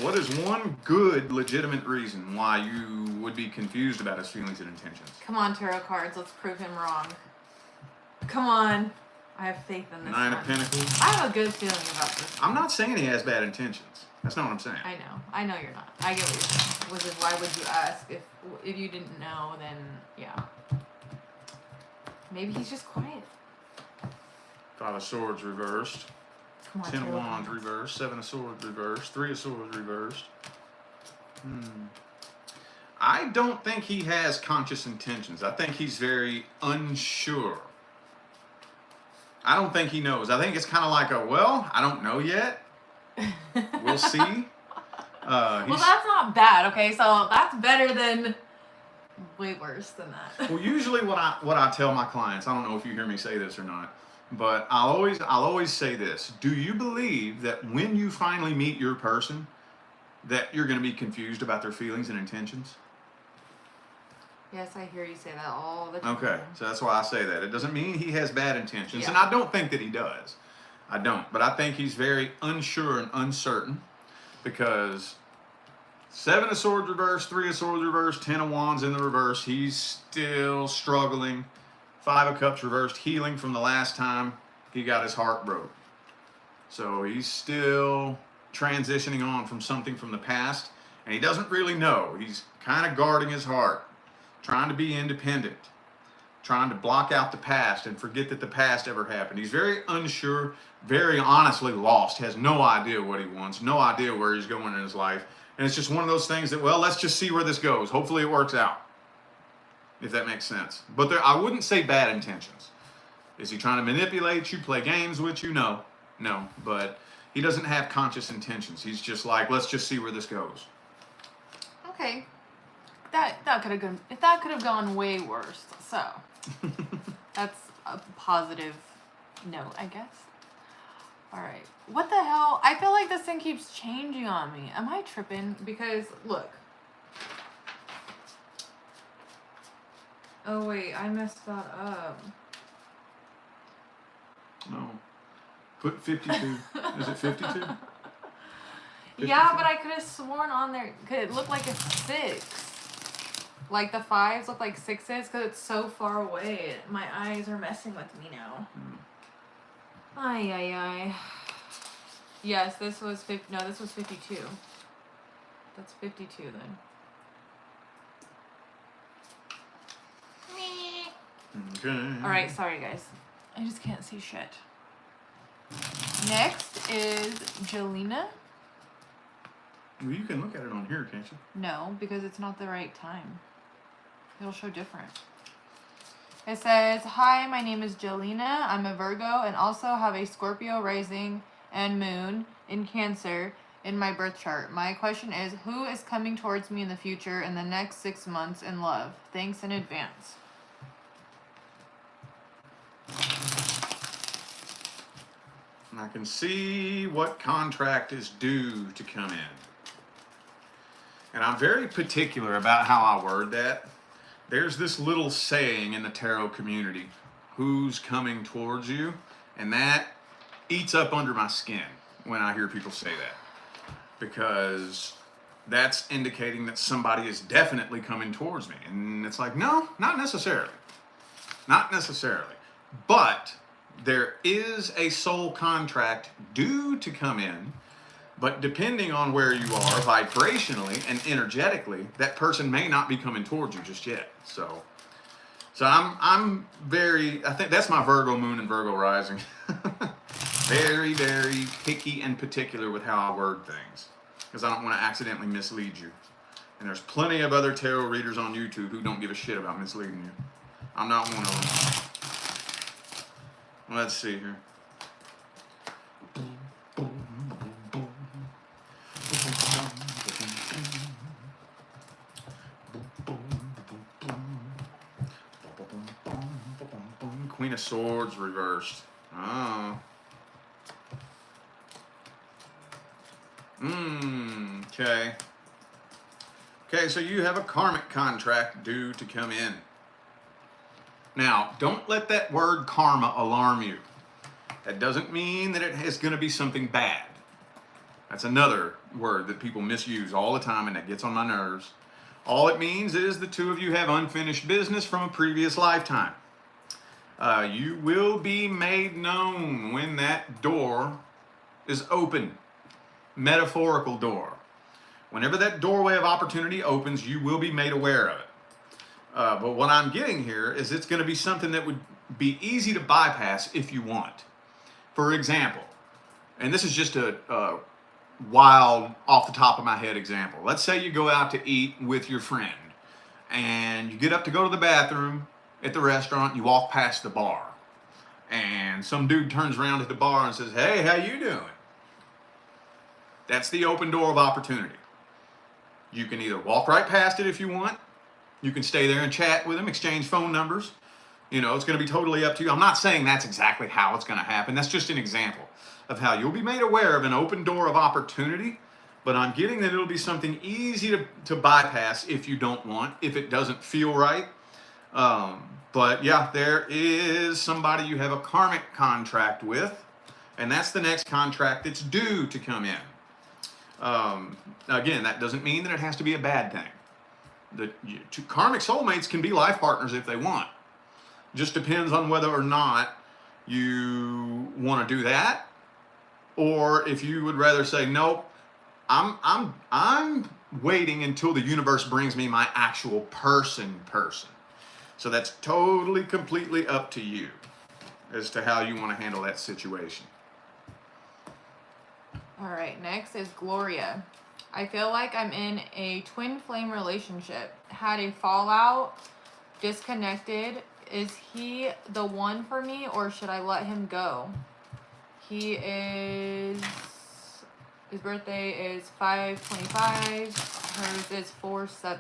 What is one good, legitimate reason why you would be confused about his feelings and intentions? Come on, tarot cards. Let's prove him wrong. Come on. I have faith in this 9 of Pentacles. I have a good feeling about this. I'm not saying he has bad intentions. That's not what I'm saying. I know you're not. I get what you're saying. Which is why would you ask? If you didn't know, then yeah. Maybe he's just quiet. 5 of Swords reversed. Come on, 10 of Wands reversed. 7 of Swords reversed. 3 of Swords reversed. I don't think he has conscious intentions. I think he's very unsure. I don't think he knows. I think it's kind of like I don't know yet. We'll see. Well, that's not bad, okay? So that's better than way worse than that. Well, usually what I tell my clients, I don't know if you hear me say this or not, but I'll always say this. Do you believe that when you finally meet your person, that you're going to be confused about their feelings and intentions? Yes, I hear you say that all the time. Okay, so that's why I say that. It doesn't mean he has bad intentions, Yeah. and I don't think that he does. I don't, but I think he's very unsure and uncertain, because 7 of Swords reversed, 3 of Swords reversed, 10 of Wands in the reverse. He's still struggling. 5 of Cups reversed, healing from the last time he got his heart broke. So he's still transitioning on from something from the past, and he doesn't really know. He's kind of guarding his heart, trying to be independent, trying to block out the past and forget that the past ever happened. He's very unsure, very honestly lost, has no idea what he wants, no idea where he's going in his life. And it's just one of those things that, well, let's just see where this goes. Hopefully it works out, if that makes sense. But I wouldn't say bad intentions. Is he trying to manipulate you, play games with you? No, but he doesn't have conscious intentions. He's just like, let's just see where this goes. Okay. That could have gone way worse. So that's a positive note, I guess. All right. What the hell? I feel like this thing keeps changing on me. Am I tripping? Because look. Oh wait, I messed that up. No. Put 52. Is it 52? Yeah, but I could have sworn on there. It looked like a 6. Like the 5s look like 6s because it's so far away. My eyes are messing with me now. Ay. Yes, this was 50. No, this was 52. That's 52 then. Okay. All right, sorry guys. I just can't see shit. Next is Jelena. Well, you can look at it on here, can't you? No, because it's not the right time. It'll show different. It says, hi, my name is Jelena. I'm a Virgo and also have a Scorpio rising and moon in Cancer in my birth chart. My question is, who is coming towards me in the future in the next 6 months in love? Thanks in advance. And I can see what contract is due to come in. And I'm very particular about how I word that. There's this little saying in the tarot community, who's coming towards you? And that eats up under my skin when I hear people say that. Because that's indicating that somebody is definitely coming towards me. And it's like, no, not necessarily. Not necessarily. But there is a soul contract due to come in. But depending on where you are vibrationally and energetically, that person may not be coming towards you just yet. So I'm very, I think that's my Virgo moon and Virgo rising. Very, very picky and particular with how I word things. Because I don't want to accidentally mislead you. And there's plenty of other tarot readers on YouTube who don't give a shit about misleading you. I'm not one of them. Let's see here. Queen of Swords reversed. Oh. Okay. Okay, so you have a karmic contract due to come in. Now, don't let that word karma alarm you. That doesn't mean that it is going to be something bad. That's another word that people misuse all the time, and that gets on my nerves. All it means is the two of you have unfinished business from a previous lifetime. You will be made known when that door is open. Metaphorical door. Whenever that doorway of opportunity opens, you will be made aware of it. But what I'm getting here is it's going to be something that would be easy to bypass if you want. For example, and this is just a wild, off the top of my head example. Let's say you go out to eat with your friend, and you get up to go to the bathroom at the restaurant, you walk past the bar, and some dude turns around at the bar and says, hey, how you doing? That's the open door of opportunity. You can either walk right past it if you want. You can stay there and chat with them, exchange phone numbers. You know, it's going to be totally up to you. I'm not saying that's exactly how it's going to happen. That's just an example of how you'll be made aware of an open door of opportunity. But I'm getting that it'll be something easy to bypass if you don't want, if it doesn't feel right. But yeah, there is somebody you have a karmic contract with, and that's the next contract that's due to come in. Again, that doesn't mean that it has to be a bad thing. Two karmic soulmates can be life partners if they want. Just depends on whether or not you want to do that, or if you would rather say, nope, I'm waiting until the universe brings me my actual person. So that's totally, completely up to you as to how you want to handle that situation. All right, next is Gloria. I feel like I'm in a twin flame relationship. Had a fallout, disconnected. Is he the one for me or should I let him go? His birthday is 5/25. Hers is 4/7.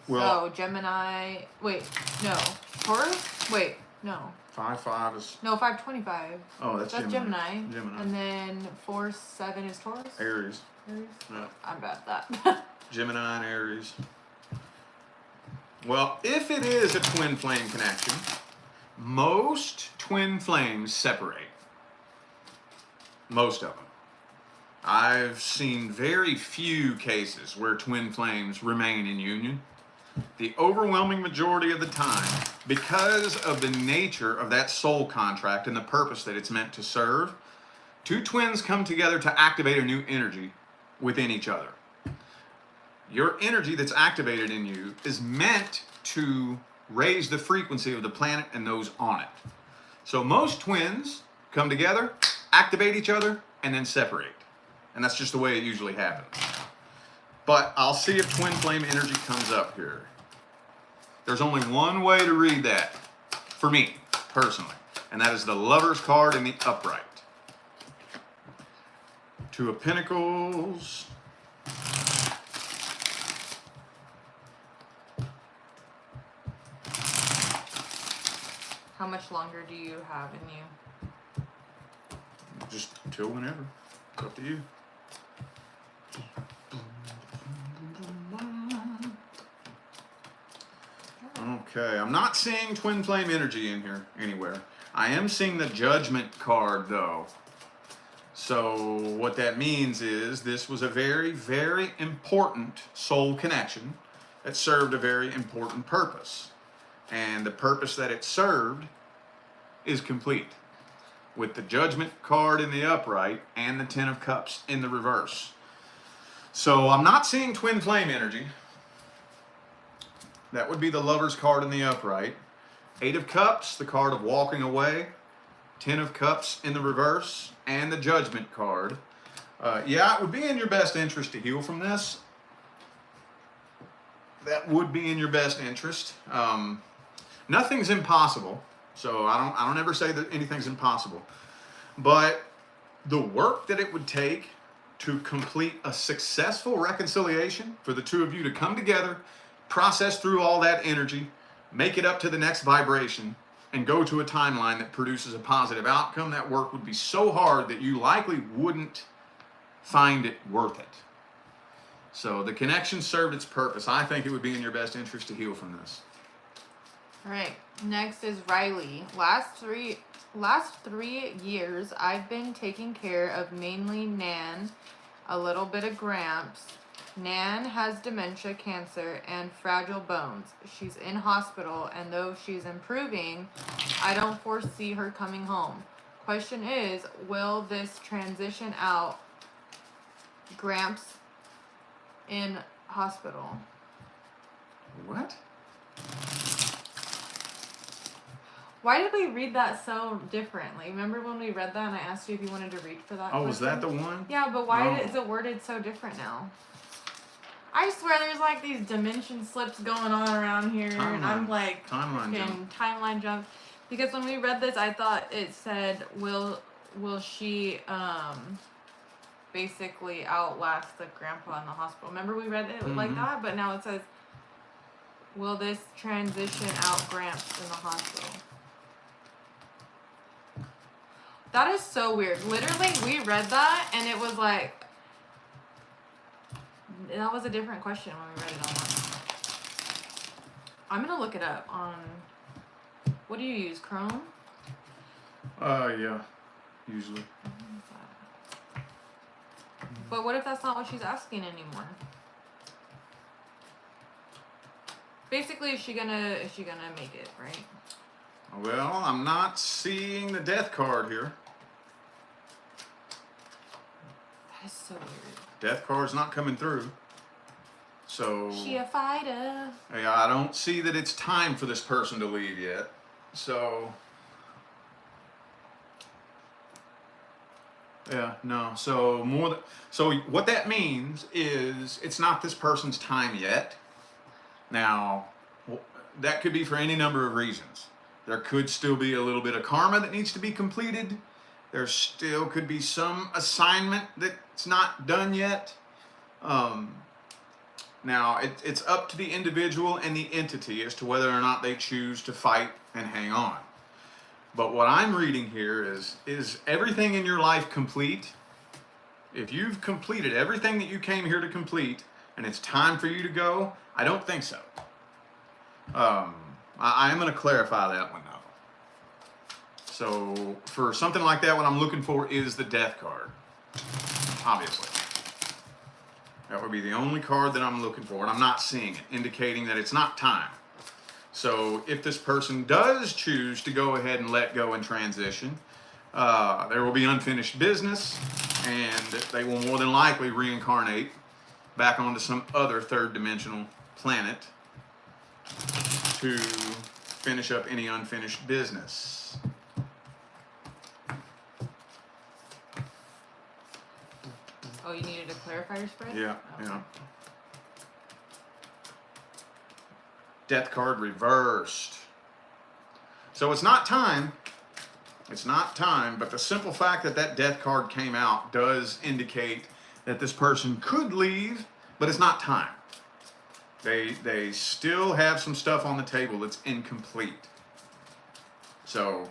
Well, So Gemini. Wait, no. Taurus? Wait, no. 5/5 is. No, 5/25. Oh, that's Gemini. Gemini. And then 4/7 is Taurus? Aries. Aries? Yeah. I'm bad at that. Gemini and Aries. Well, if it is a twin flame connection, most twin flames separate. Most of them. I've seen very few cases where twin flames remain in union. The overwhelming majority of the time, because of the nature of that soul contract and the purpose that it's meant to serve, two twins come together to activate a new energy within each other. Your energy that's activated in you is meant to raise the frequency of the planet and those on it. So most twins come together, activate each other, and then separate. And that's just the way it usually happens. But I'll see if twin flame energy comes up here. There's only one way to read that, for me, personally, and that is the Lover's card in the upright. Two of Pentacles. How much longer do you have in you? Just till whenever. It's up to you. Okay, I'm not seeing twin flame energy in here anywhere. I am seeing the Judgment card though. So what that means is this was a very, very important soul connection that served a very important purpose. And the purpose that it served is complete. With the Judgment card in the upright and the Ten of Cups in the reverse. So I'm not seeing twin flame energy. That would be the Lover's card in the upright. Eight of Cups, the card of walking away. Ten of Cups in the reverse. And the Judgment card. Yeah, it would be in your best interest to heal from this. That would be in your best interest. Nothing's impossible. So I don't ever say that anything's impossible. But the work that it would take to complete a successful reconciliation for the two of you to come together, process through all that energy, make it up to the next vibration, and go to a timeline that produces a positive outcome, that work would be so hard that you likely wouldn't find it worth it. So the connection served its purpose. I think it would be in your best interest to heal from this. All right, next is Riley. Last three years, I've been taking care of mainly Nan, a little bit of Gramps. Nan has dementia, cancer, and fragile bones. She's in hospital, and though she's improving, I don't foresee her coming home. Question is, will this transition out Gramps in hospital? What? Why did we read that so differently? Remember when we read that and I asked you if you wanted to read for that? Oh, was that the one? Yeah, but why Oh. is it worded so different now? I swear there's like these dimension slips going on around here, and I'm like, timeline jump. Because when we read this, I thought it said, will she basically outlast the grandpa in the hospital? Remember we read it like that? But now it says, will this transition out Gramps in the hospital? That is so weird. Literally, we read that, and it was like, that was a different question when we read it online. I'm going to look it up on, what do you use, Chrome? Yeah, usually. But what if that's not what she's asking anymore? Basically, is she gonna make it, right? Well, I'm not seeing the Death card here. That is so weird. Death card's not coming through. So She a fighter. yeah, I don't see that it's time for this person to leave yet. So yeah, no. So so what that means is it's not this person's time yet. Now, that could be for any number of reasons. There could still be a little bit of karma that needs to be completed. There still could be some assignment that's not done yet. Now, it's up to the individual and the entity as to whether or not they choose to fight and hang on. But what I'm reading here is everything in your life complete? If you've completed everything that you came here to complete and it's time for you to go, I don't think so. I am going to clarify that one though. So for something like that, what I'm looking for is the death card, obviously. That would be the only card that I'm looking for, and I'm not seeing it, indicating that it's not time. So if this person does choose to go ahead and let go and transition, there will be unfinished business, and they will more than likely reincarnate back onto some other third dimensional planet to finish up any unfinished business. Oh, you needed to clarify your spread? Yeah, Okay. yeah. Death card reversed. So it's not time. It's not time, but the simple fact that that death card came out does indicate that this person could leave, but it's not time. They still have some stuff on the table that's incomplete. So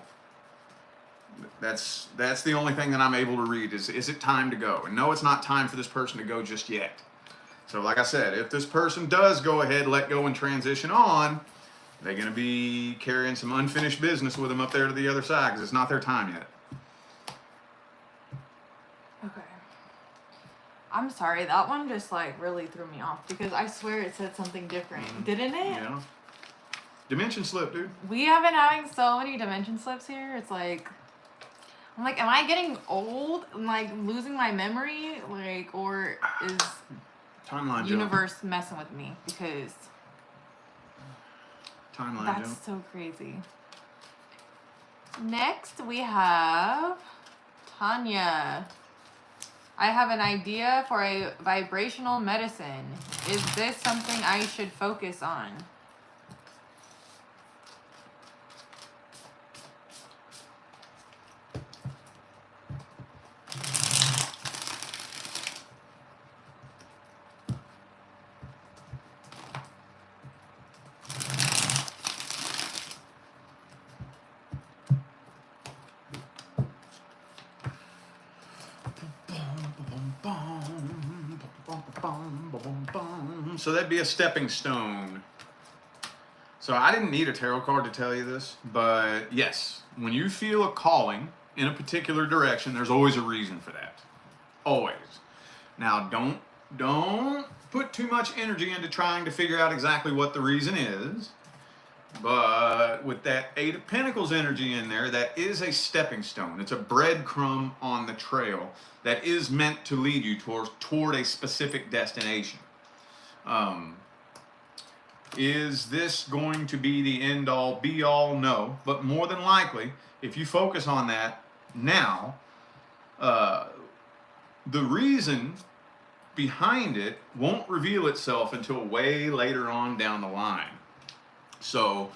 that's the only thing that I'm able to read is it time to go? And no, it's not time for this person to go just yet. So like I said, if this person does go ahead, let go and transition on, they're going to be carrying some unfinished business with them up there to the other side because it's not their time yet. Okay. I'm sorry, that one just like really threw me off because I swear it said something different, didn't it? Yeah. Dimension slip, dude. We have been having so many dimension slips here. It's like, I'm like, am I getting old and like losing my memory? Like, or is Timeline universe messing with me? Because Timeline that's jump. so crazy. Next we have Tanya. I have an idea for a vibrational medicine. Is this something I should focus on? So that'd be a stepping stone. So I didn't need a tarot card to tell you this, but yes, when you feel a calling in a particular direction, there's always a reason for that. Always. Now don't put too much energy into trying to figure out exactly what the reason is. But with that Eight of Pentacles energy in there, that is a stepping stone. It's a breadcrumb on the trail that is meant to lead you toward a specific destination. Is this going to be the end all be all? No, but more than likely, if you focus on that now, the reason behind it won't reveal itself until way later on down the line. So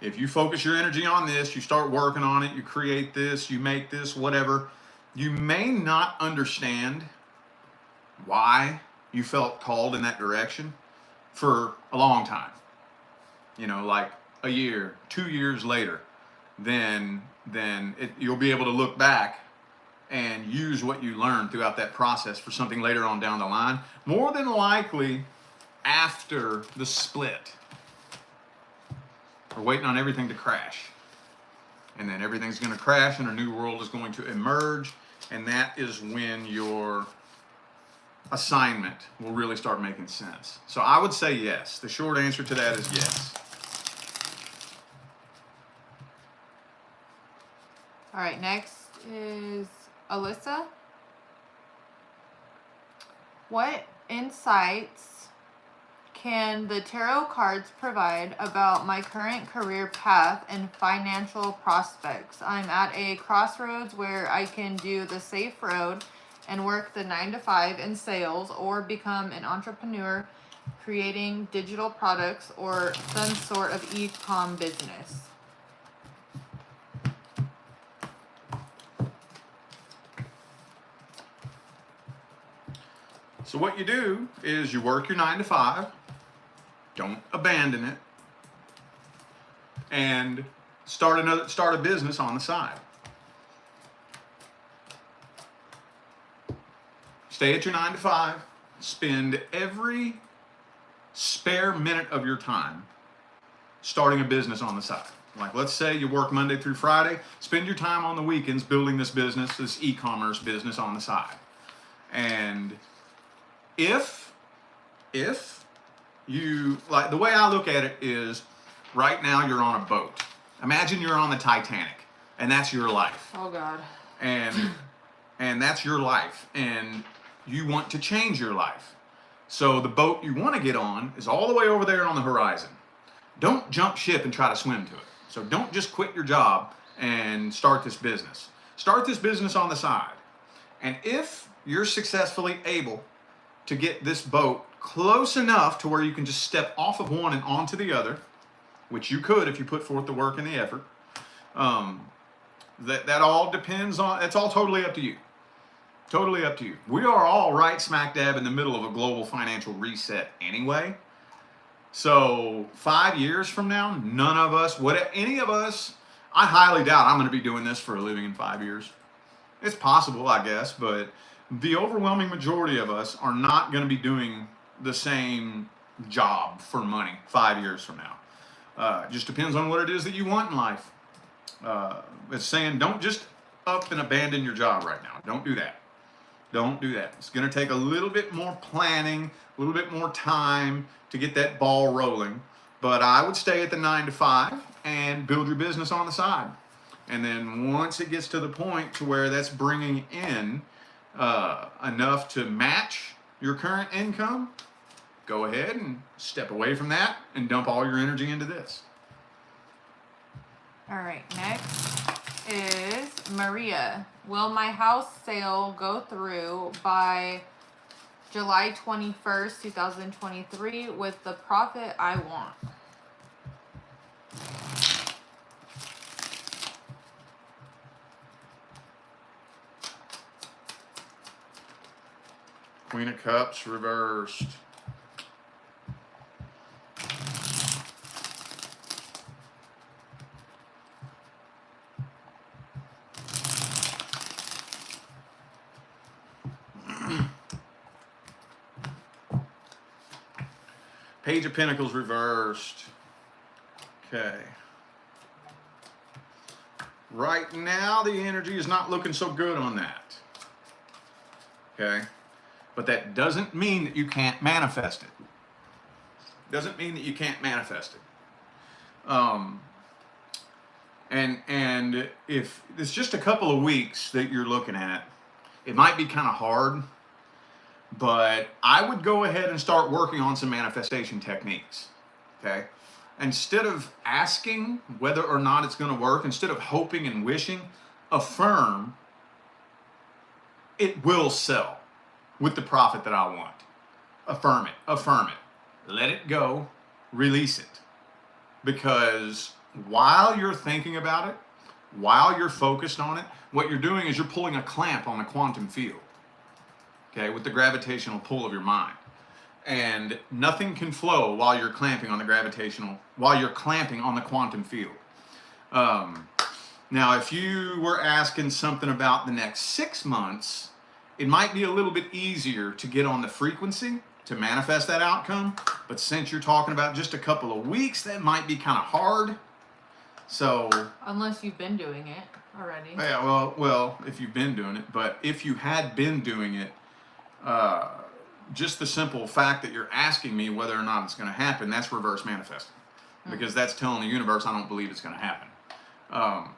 if you focus your energy on this, you start working on it, you create this, you make this, whatever, you may not understand why you felt called in that direction for a long time. You know, like a year, 2 years later, then you'll be able to look back and use what you learned throughout that process for something later on down the line. More than likely after the split. We're waiting on everything to crash. And then everything's going to crash and a new world is going to emerge. And that is when your assignment will really start making sense. So I would say yes. The short answer to that is yes. All right, next is Alyssa. What insights can the tarot cards provide about my current career path and financial prospects? I'm at a crossroads where I can do the safe road and work the 9 to 5 in sales or become an entrepreneur creating digital products or some sort of e-com business. So what you do is you work your 9 to 5, don't abandon it, and start a business on the side. Stay at your 9 to 5, spend every spare minute of your time starting a business on the side. Like, let's say you work Monday through Friday, spend your time on the weekends building this business, this e-commerce business on the side. And if you, like, the way I look at it is, right now you're on a boat. Imagine you're on the Titanic, and that's your life. Oh God. And that's your life, and you want to change your life. So the boat you want to get on is all the way over there on the horizon. Don't jump ship and try to swim to it. So don't just quit your job and start this business. Start this business on the side. And if you're successfully able to get this boat close enough to where you can just step off of one and onto the other, which you could if you put forth the work and the effort, that all depends on, it's all totally up to you. Totally up to you. We are all right smack dab in the middle of a global financial reset anyway. So 5 years from now, none of us, any of us, I highly doubt I'm going to be doing this for a living in 5 years. It's possible, I guess, but the overwhelming majority of us are not going to be doing the same job for money 5 years from now. It just depends on what it is that you want in life. It's saying don't just up and abandon your job right now. Don't do that. Don't do that. It's going to take a little bit more planning, a little bit more time to get that ball rolling. But I would stay at the 9 to 5 and build your business on the side. And then once it gets to the point to where that's bringing in enough to match your current income, go ahead and step away from that and dump all your energy into this. All right, next is Maria. Will my house sale go through by July 21st, 2023 with the profit I want? Queen of Cups reversed. Page of Pentacles reversed. Okay. Right now, the energy is not looking so good on that. Okay. But that doesn't mean that you can't manifest it. Doesn't mean that you can't manifest it. And if it's just a couple of weeks that you're looking at, it might be kind of hard, but I would go ahead and start working on some manifestation techniques. Okay? Instead of asking whether or not it's going to work, instead of hoping and wishing, affirm it will sell with the profit that I want. Affirm it. Affirm it. Let it go. Release it. Because while you're thinking about it, while you're focused on it, what you're doing is you're pulling a clamp on the quantum field. Okay, with the gravitational pull of your mind. And nothing can flow while you're clamping on the quantum field. Now, if you were asking something about the next 6 months, it might be a little bit easier to get on the frequency to manifest that outcome. But since you're talking about just a couple of weeks, that might be kind of hard. So, unless you've been doing it already. Yeah, well, if you've been doing it, but if you had been doing it, just the simple fact that you're asking me whether or not it's going to happen, that's reverse manifesting. Because that's telling the universe I don't believe it's going to happen.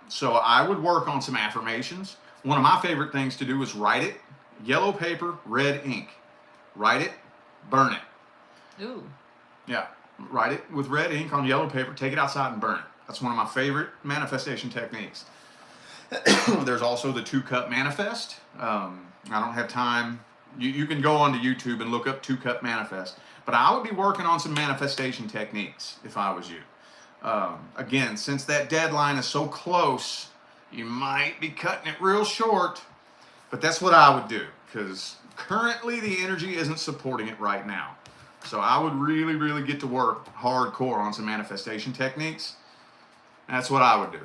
So I would work on some affirmations. One of my favorite things to do is write it. Yellow paper, red ink. Write it, burn it. Ooh. Yeah, write it with red ink on yellow paper, take it outside and burn it. That's one of my favorite manifestation techniques. There's also the 2-cup manifest. I don't have time. You can go onto YouTube and look up 2-cup manifest. But I would be working on some manifestation techniques if I was you. Again, since that deadline is so close, you might be cutting it real short. But that's what I would do, because currently the energy isn't supporting it right now. So I would really, really get to work hardcore on some manifestation techniques. That's what I would do.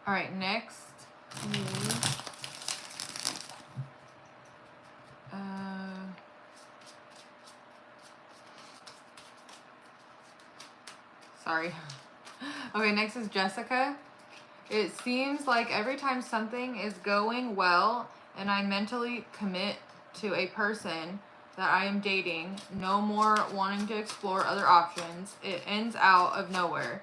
All right, next is, sorry. Okay, next is Jessica. It seems like every time something is going well and I mentally commit to a person that I am dating, no more wanting to explore other options, it ends out of nowhere.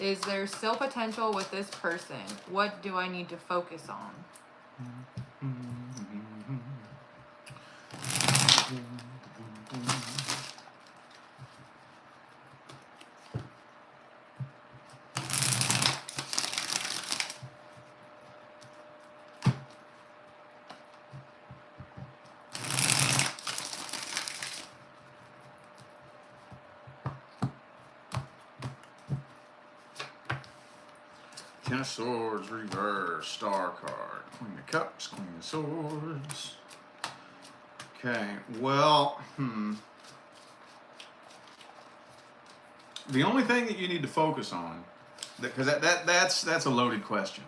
Is there still potential with this person? What do I need to focus on? Ten of Swords, reverse, Star card. Queen of Cups, Queen of Swords. Okay, well, the only thing that you need to focus on, because that's a loaded question.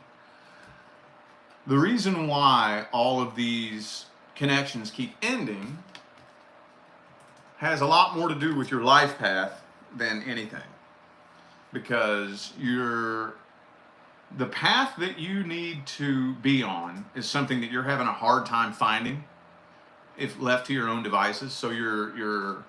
The reason why all of these connections keep ending has a lot more to do with your life path than anything. Because the path that you need to be on is something that you're having a hard time finding if left to your own devices. So you're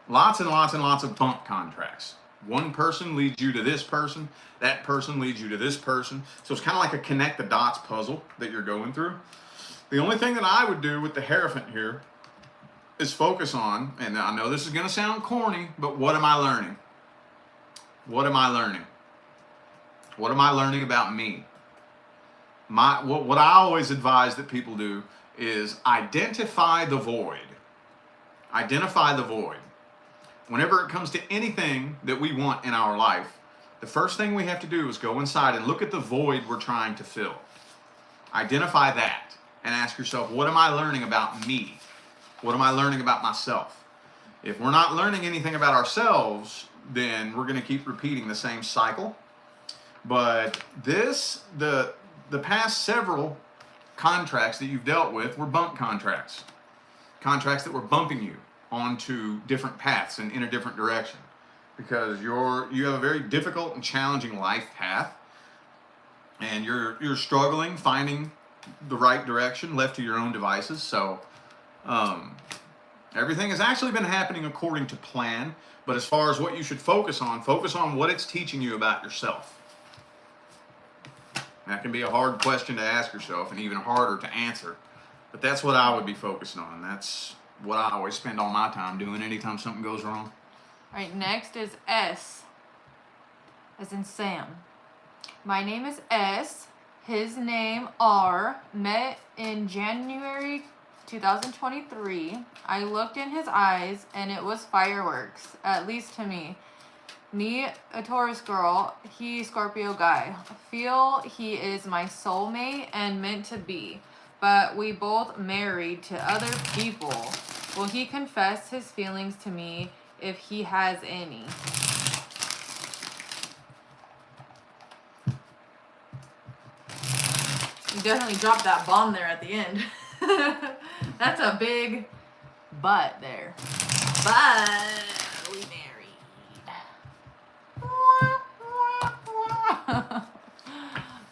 lots and lots and lots of bump contracts. One person leads you to this person, that person leads you to this person. So it's kind of like a connect the dots puzzle that you're going through. The only thing that I would do with the Hierophant here is focus on, and I know this is going to sound corny, but what am I learning? What am I learning? What am I learning about me? What I always advise that people do is identify the void. Identify the void. Whenever it comes to anything that we want in our life, the first thing we have to do is go inside and look at the void we're trying to fill. Identify that and ask yourself, what am I learning about me? What am I learning about myself? If we're not learning anything about ourselves, then we're going to keep repeating the same cycle. But the past several contracts that you've dealt with were bump contracts. Contracts that were bumping you onto different paths and in a different direction. Because you have a very difficult and challenging life path. And you're struggling finding the right direction left to your own devices. So everything has actually been happening according to plan. But as far as what you should focus on what it's teaching you about yourself. That can be a hard question to ask yourself and even harder to answer. But that's what I would be focusing on. That's what I always spend all my time doing anytime something goes wrong. All right, next is S, as in Sam. My name is S. His name R. Met in January 2023. I looked in his eyes and it was fireworks, at least to me. Me, a Taurus girl, he Scorpio guy. Feel he is my soulmate and meant to be, but we both married to other people. Will he confess his feelings to me if he has any? You definitely dropped that bomb there at the end. That's a big but there. But we married.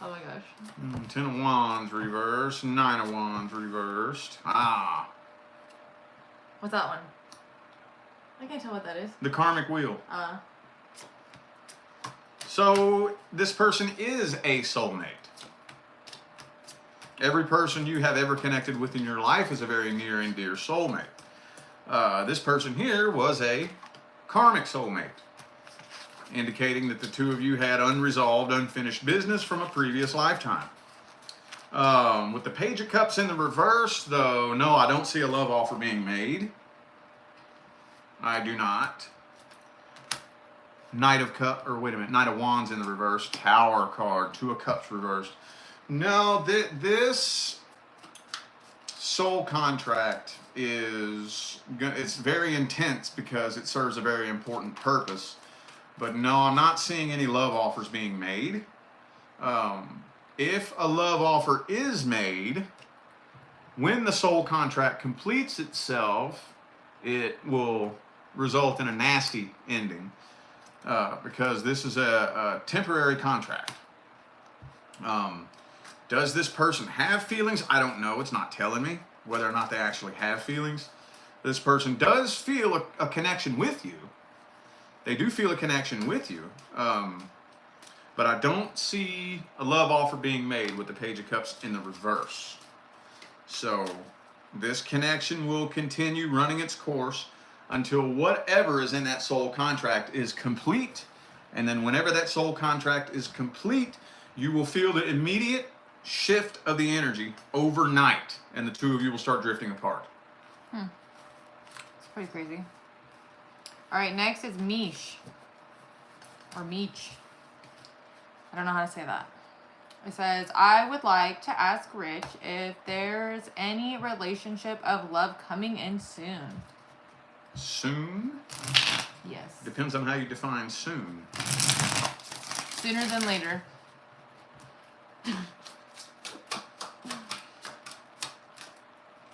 Oh my gosh. 10 of Wands reversed, 9 of Wands reversed. Ah. What's that one? I can't tell what that is. The karmic wheel. So this person is a soulmate. Every person you have ever connected with in your life is a very near and dear soulmate. This person here was a karmic soulmate, indicating that the two of you had unresolved, unfinished business from a previous lifetime. With the Page of Cups in the reverse, though, no, I don't see a love offer being made. I do not. Knight of Wands in the reverse, Tower card, Two of Cups reversed. No, this soul contract it's very intense because it serves a very important purpose. But no, I'm not seeing any love offers being made. If a love offer is made, when the soul contract completes itself, it will result in a nasty ending because this is a temporary contract. Does this person have feelings? I don't know. It's not telling me whether or not they actually have feelings. This person does feel a connection with you. They do feel a connection with you. But I don't see a love offer being made with the Page of Cups in the reverse. So this connection will continue running its course until whatever is in that soul contract is complete. And then whenever that soul contract is complete, you will feel the immediate shift of the energy overnight, and the two of you will start drifting apart. It's pretty crazy. All right, next is Mish. Or Meech. I don't know how to say that. It says, I would like to ask Rich if there's any relationship of love coming in soon. Soon? Yes. Depends on how you define soon. Sooner than later.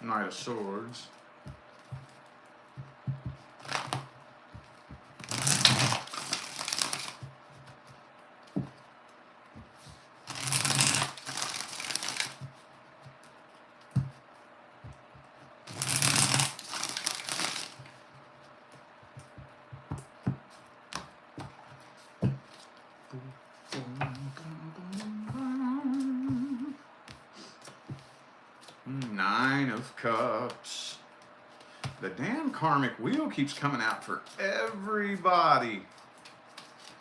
Knight of Swords. Nine of Cups. The damn karmic wheel keeps coming out for everybody.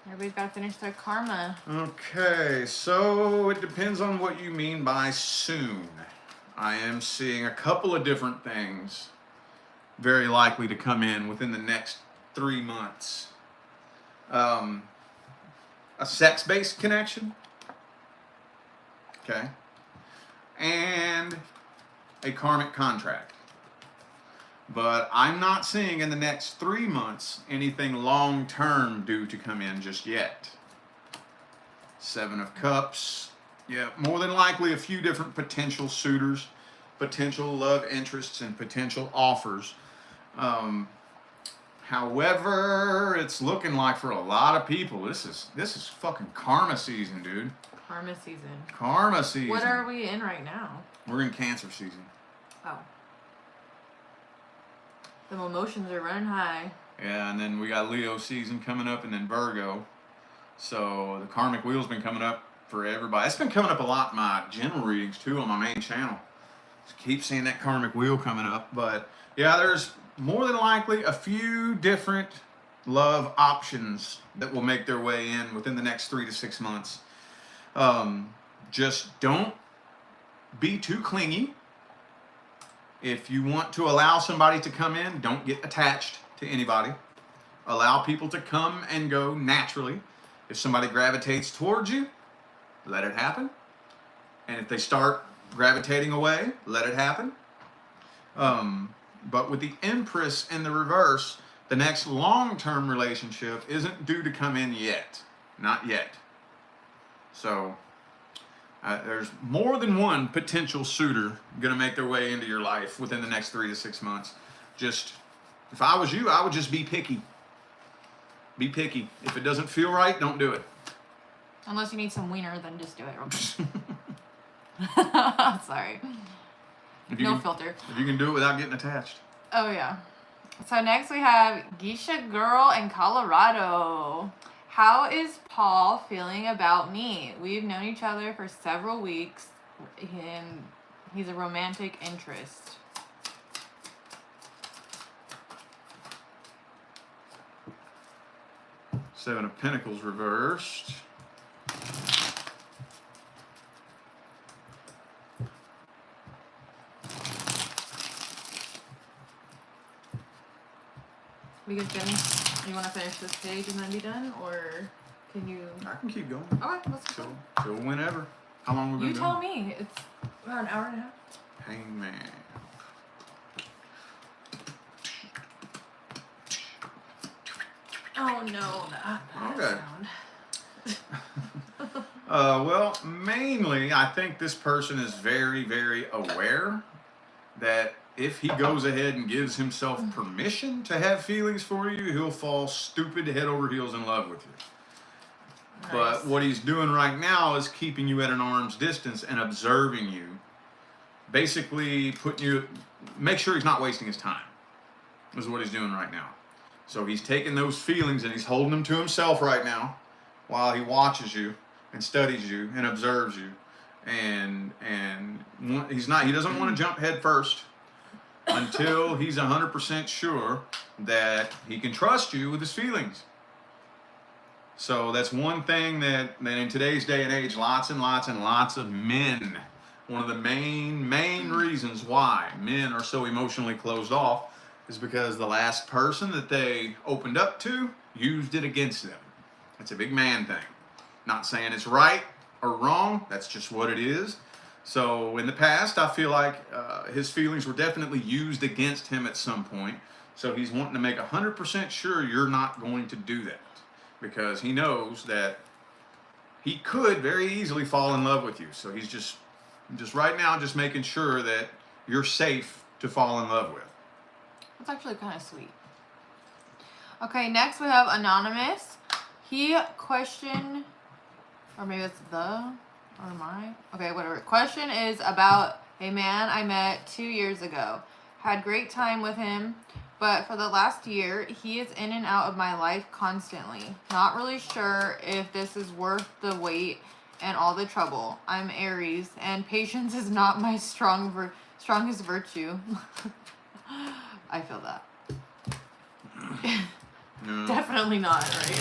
Everybody's got to finish their karma. Okay, so it depends on what you mean by soon. I am seeing a couple of different things very likely to come in within the next 3 months. A sex-based connection. Okay. And a karmic contract. But I'm not seeing in the next 3 months anything long-term due to come in just yet. Seven of Cups. Yeah, more than likely a few different potential suitors, potential love interests, and potential offers. However, it's looking like for a lot of people, this is fucking karma season, dude. Karma season. Karma season. What are we in right now? We're in Cancer season. Oh. The emotions are running high. Yeah, and then we got Leo season coming up, and then Virgo. So the karmic wheel's been coming up for everybody. It's been coming up a lot in my general readings too on my main channel. Just keep seeing that karmic wheel coming up. But yeah, there's more than likely a few different love options that will make their way in within the next 3 to 6 months. Just don't be too clingy. If you want to allow somebody to come in, don't get attached to anybody. Allow people to come and go naturally. If somebody gravitates towards you, let it happen. And if they start gravitating away, let it happen. But with the Empress in the reverse, the next long-term relationship isn't due to come in yet. Not yet. So there's more than one potential suitor going to make their way into your life within the next 3 to 6 months. Just, if I was you, I would just be picky. Be picky. If it doesn't feel right, don't do it. Unless you need some wiener, then just do it. Sorry. No filter. If you can do it without getting attached. Oh, yeah. So next we have Geisha Girl in Colorado. How is Paul feeling about me? We've known each other for several weeks, and he's a romantic interest. Seven of Pentacles reversed. We can finish. You want to finish this page and then be done, or can you? I can keep going. Okay, let's go. Till whenever. How long have we been You going? tell me. It's about an hour and a half. Hangman. Oh no, that Okay. sound. Well, mainly, I think this person is very, very aware that if he goes ahead and gives himself permission to have feelings for you, he'll fall stupid head over heels in love with you. Nice. But what he's doing right now is keeping you at an arm's distance and observing you. Basically, make sure he's not wasting his time, is what he's doing right now. So he's taking those feelings and he's holding them to himself right now while he watches you and studies you and observes you. And he doesn't want to jump head first until he's 100% sure that he can trust you with his feelings. So that's one thing that in today's day and age, lots and lots and lots of men, one of the main reasons why men are so emotionally closed off is because the last person that they opened up to used it against them. It's a big man thing. Not saying it's right or wrong, that's just what it is. So in the past, I feel like his feelings were definitely used against him at some point. So he's wanting to make 100% sure you're not going to do that, because he knows that he could very easily fall in love with you. So he's just right now just making sure that you're safe to fall in love with. That's actually kind of sweet. Okay, next we have Anonymous. He questioned, or maybe it's or my, okay, whatever. Question is about a man I met 2 years ago. Had great time with him, but for the last year, he is in and out of my life constantly. Not really sure if this is worth the wait and all the trouble. I'm Aries, and patience is not my strongest virtue. I feel that. No. Definitely not, right?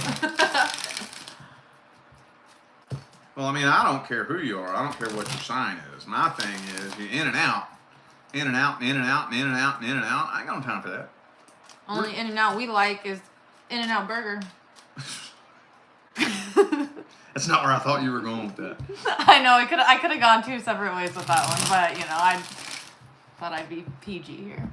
Well, I mean, I don't care who you are. I don't care what your sign is. My thing is you're in and out, in and out, in and out, and in and out, and in and out. I ain't got no time for that. Only In and Out we like is In and Out Burger. That's not where I thought you were going with that. I know, I could have gone two separate ways with that one, but you know, I thought I'd be PG here.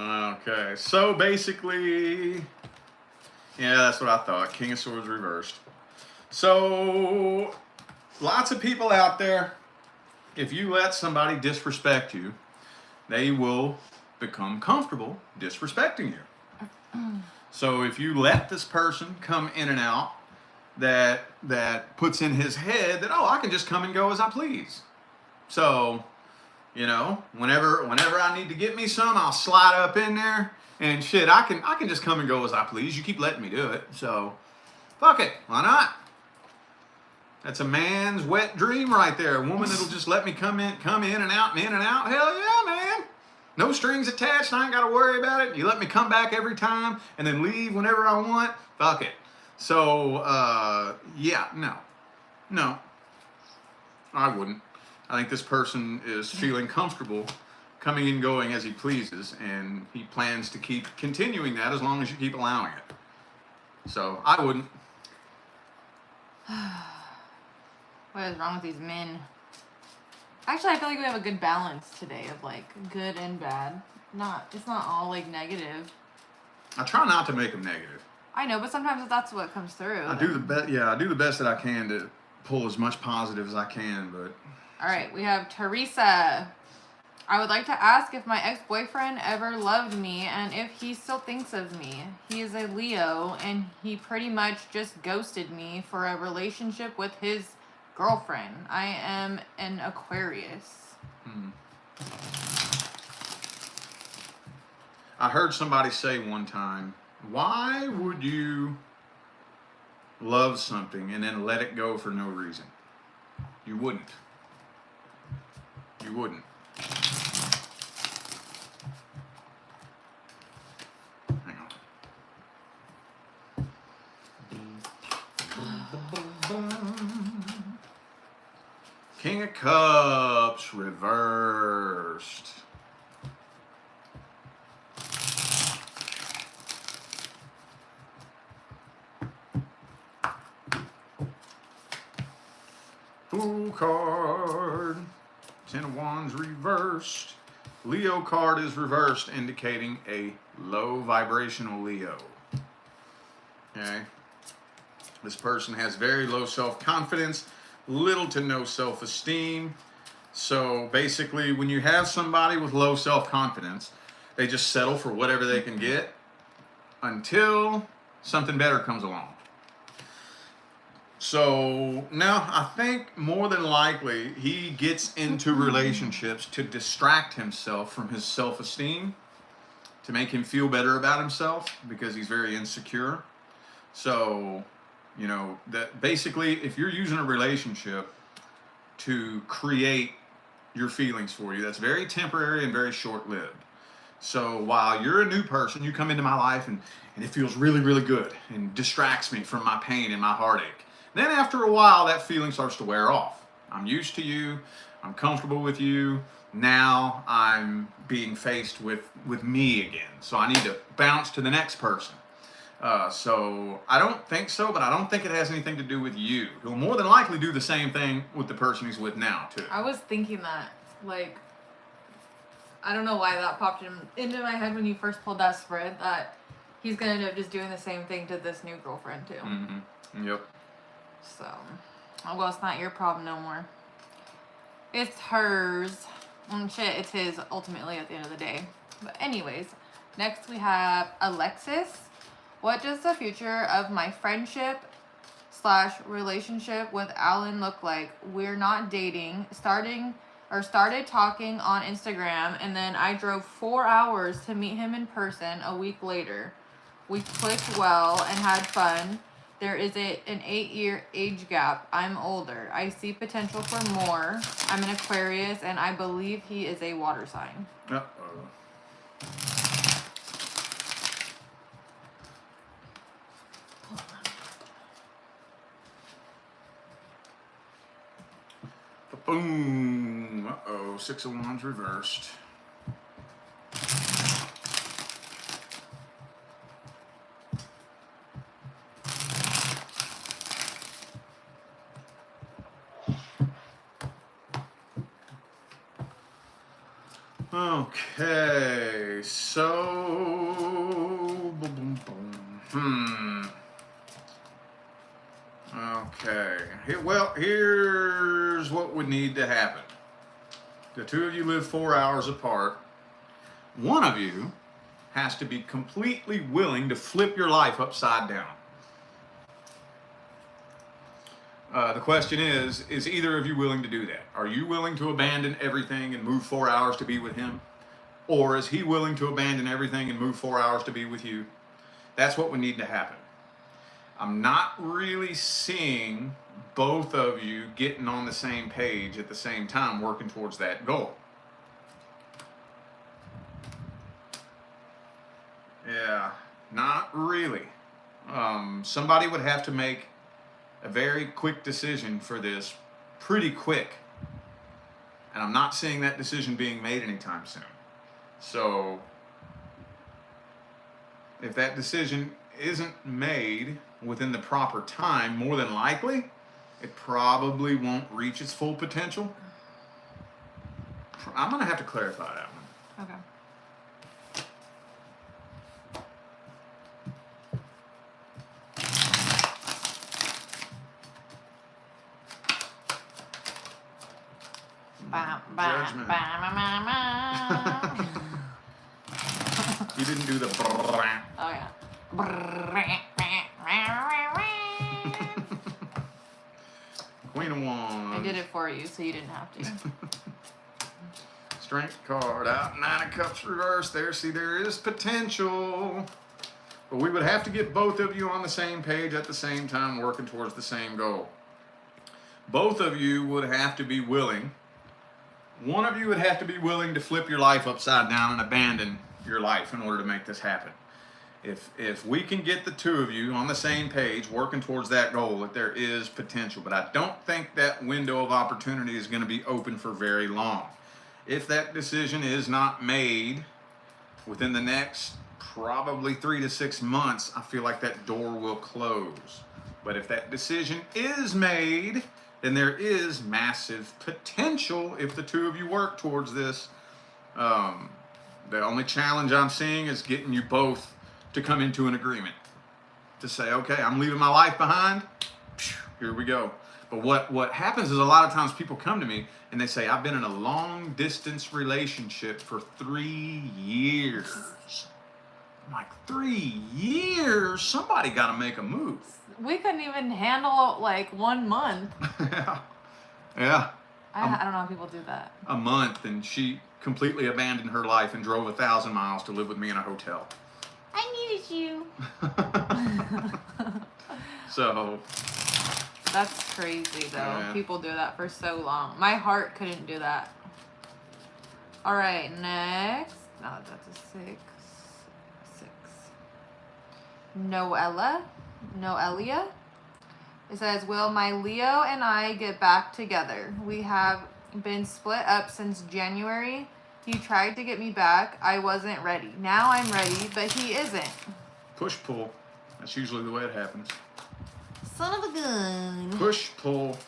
Okay, so basically, yeah, that's what I thought. King of Swords reversed. So, lots of people out there, if you let somebody disrespect you, they will become comfortable disrespecting you. So if you let this person come in and out, that puts in his head that, oh, I can just come and go as I please. So, you know, whenever I need to get me some, I'll slide up in there and shit, I can just come and go as I please. You keep letting me do it. So, fuck it. Why not? That's a man's wet dream right there. A woman that'll just let me come in and out and in and out. Hell yeah, man. No strings attached. I ain't got to worry about it. You let me come back every time and then leave whenever I want. Fuck it. So, yeah, no, I wouldn't. I think this person is feeling comfortable coming and going as he pleases, and he plans to keep continuing that as long as you keep allowing it. So, I wouldn't. What is wrong with these men? Actually, I feel like we have a good balance today of like good and bad. It's not all like negative. I try not to make them negative. I know, but sometimes that's what comes through. I do the best. Yeah, I do the best that I can to pull as much positive as I can. But all right, we have Teresa. I would like to ask if my ex-boyfriend ever loved me and if he still thinks of me. He is a Leo and he pretty much just ghosted me for a relationship with his girlfriend. I am an Aquarius. I heard somebody say one time, why would you love something and then let it go for no reason? You wouldn't. You wouldn't. King of Cups reversed. Fool card. Ten of Wands reversed. Leo card is reversed, indicating a low vibrational Leo. Okay. This person has very low self-confidence, little to no self-esteem. So basically, when you have somebody with low self-confidence, they just settle for whatever they can get until something better comes along. So now I think more than likely he gets into relationships to distract himself from his self-esteem, to make him feel better about himself because he's very insecure. So, you know, that basically if you're using a relationship to create your feelings for you, that's very temporary and very short-lived. So while you're a new person, you come into my life and it feels really, really good and distracts me from my pain and my heartache. Then after a while, that feeling starts to wear off. I'm used to you. I'm comfortable with you. Now I'm being faced with me again. So I need to bounce to the next person. So I don't think so, but I don't think it has anything to do with you. He'll more than likely do the same thing with the person he's with now, too. I was thinking that, like, I don't know why that popped into my head when you first pulled that spread, that he's going to end up just doing the same thing to this new girlfriend, too. Mm-hmm. Yep. So, well, it's not your problem no more. It's hers. Shit, it's his ultimately at the end of the day. But anyways, next we have Alexis. What does the future of my friendship / relationship with Alan look like? We're not dating. Started talking on Instagram, and then I drove 4 hours to meet him in person a week later. We clicked well and had fun. There is an 8-year age gap. I'm older. I see potential for more. I'm an Aquarius, and I believe he is a water sign. Uh-oh. Boom. Uh-oh. 6 of Wands reversed. Okay, so boom, boom, boom. Okay. Well, here's what would need to happen. The two of you live 4 hours apart. One of you has to be completely willing to flip your life upside down. The question is either of you willing to do that? Are you willing to abandon everything and move 4 hours to be with him? Or is he willing to abandon everything and move 4 hours to be with you? That's what would need to happen. I'm not really seeing both of you getting on the same page at the same time, working towards that goal. Yeah, not really. Somebody would have to make a very quick decision for this, pretty quick. And I'm not seeing that decision being made anytime soon. So, if that decision isn't made within the proper time, more than likely, it probably won't reach its full potential. I'm going to have to clarify that one. Okay. Judgment. You didn't do the brrrr. Oh, yeah. Queen of Wands. I did it for you, so you didn't have to. Strength card out. 9 of Cups reversed there. See, there is potential. But we would have to get both of you on the same page at the same time, working towards the same goal. Both of you would have to be willing. One of you would have to be willing to flip your life upside down and abandon your life in order to make this happen. If we can get the two of you on the same page, working towards that goal, that there is potential. But I don't think that window of opportunity is going to be open for very long. If that decision is not made within the next probably 3 to 6 months, I feel like that door will close. But if that decision is made, then there is massive potential if the two of you work towards this. The only challenge I'm seeing is getting you both to come into an agreement. To say, okay, I'm leaving my life behind. Here we go. But what happens is a lot of times people come to me and they say, I've been in a long distance relationship for 3 years. I'm like, 3 years? Somebody got to make a move. We couldn't even handle like 1 month. Yeah. I don't know how people do that. A month, and she completely abandoned her life and drove 1,000 miles to live with me in a hotel. I needed you. So. That's crazy though. Yeah. People do that for so long. My heart couldn't do that. All right, next. No, that's a 6. Noella. It says, will my Leo and I get back together? We have been split up since January. He tried to get me back. I wasn't ready. Now I'm ready, but he isn't. Push-pull. That's usually the way it happens. Son of a gun. Push-pull.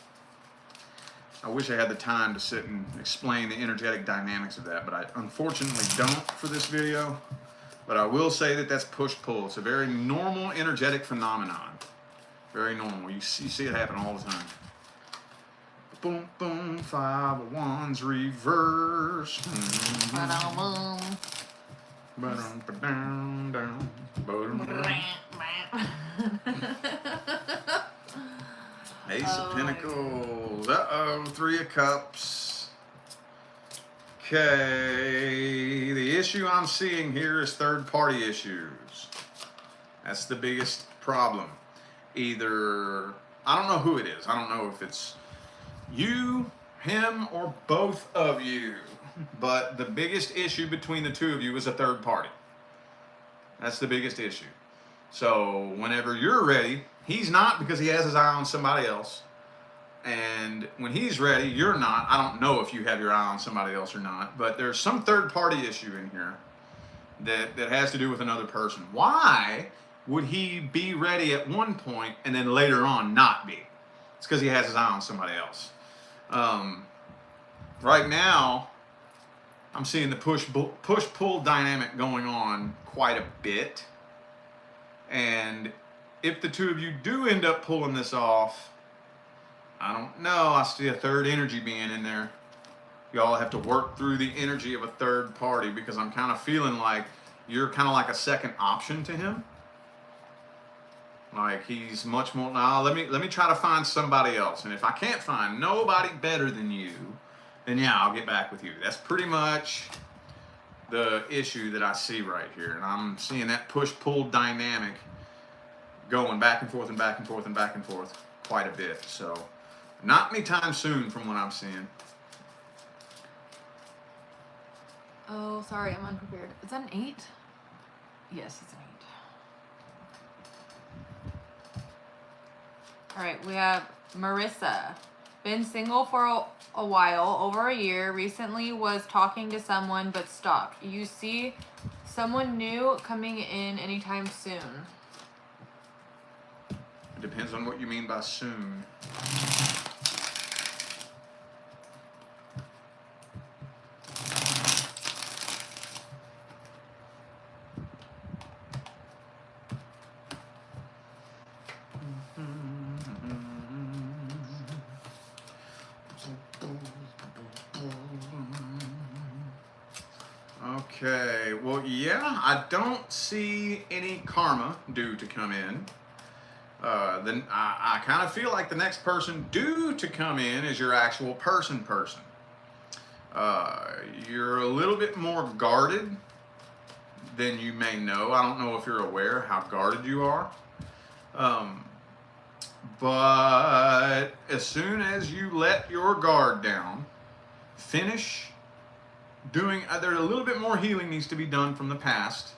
I wish I had the time to sit and explain the energetic dynamics of that, but I unfortunately don't for this video. But I will say that that's push-pull. It's a very normal energetic phenomenon. Very normal. You see it happen all the time. Boom, boom, 5 of Wands reverse. Ace of Pentacles. Uh-oh, 3 of Cups. Okay, the issue I'm seeing here is third-party issues. That's the biggest problem. Either, I don't know who it is. I don't know if it's you, him, or both of you. But the biggest issue between the two of you is a third party. That's the biggest issue. So whenever you're ready, he's not, because he has his eye on somebody else. And when he's ready, you're not. I don't know if you have your eye on somebody else or not, but there's some third party issue in here that has to do with another person. Why would he be ready at one point and then later on not be? It's because he has his eye on somebody else. Right now, I'm seeing the push-pull dynamic going on quite a bit. And if the two of you do end up pulling this off, I don't know. I see a third energy being in there. Y'all have to work through the energy of a third party, because I'm kind of feeling like you're kind of like a second option to him. Like he's much more, now let me try to find somebody else. And if I can't find nobody better than you, then yeah, I'll get back with you. That's pretty much the issue that I see right here. And I'm seeing that push-pull dynamic going back and forth and back and forth and back and forth quite a bit. So not anytime soon from what I'm seeing. Oh, sorry, I'm unprepared. Is that an 8? Yes, it's an 8. All right, we have Marissa. Been single for a while, over a year. Recently was talking to someone but stopped. You see someone new coming in anytime soon? It depends on what you mean by soon. Okay, well, yeah, I don't see any karma due to come in. Then I kind of feel like the next person due to come in is your actual person. You're a little bit more guarded than you may know. I don't know if you're aware how guarded you are. But as soon as you let your guard down, finish doing, there's a little bit more healing needs to be done from the past.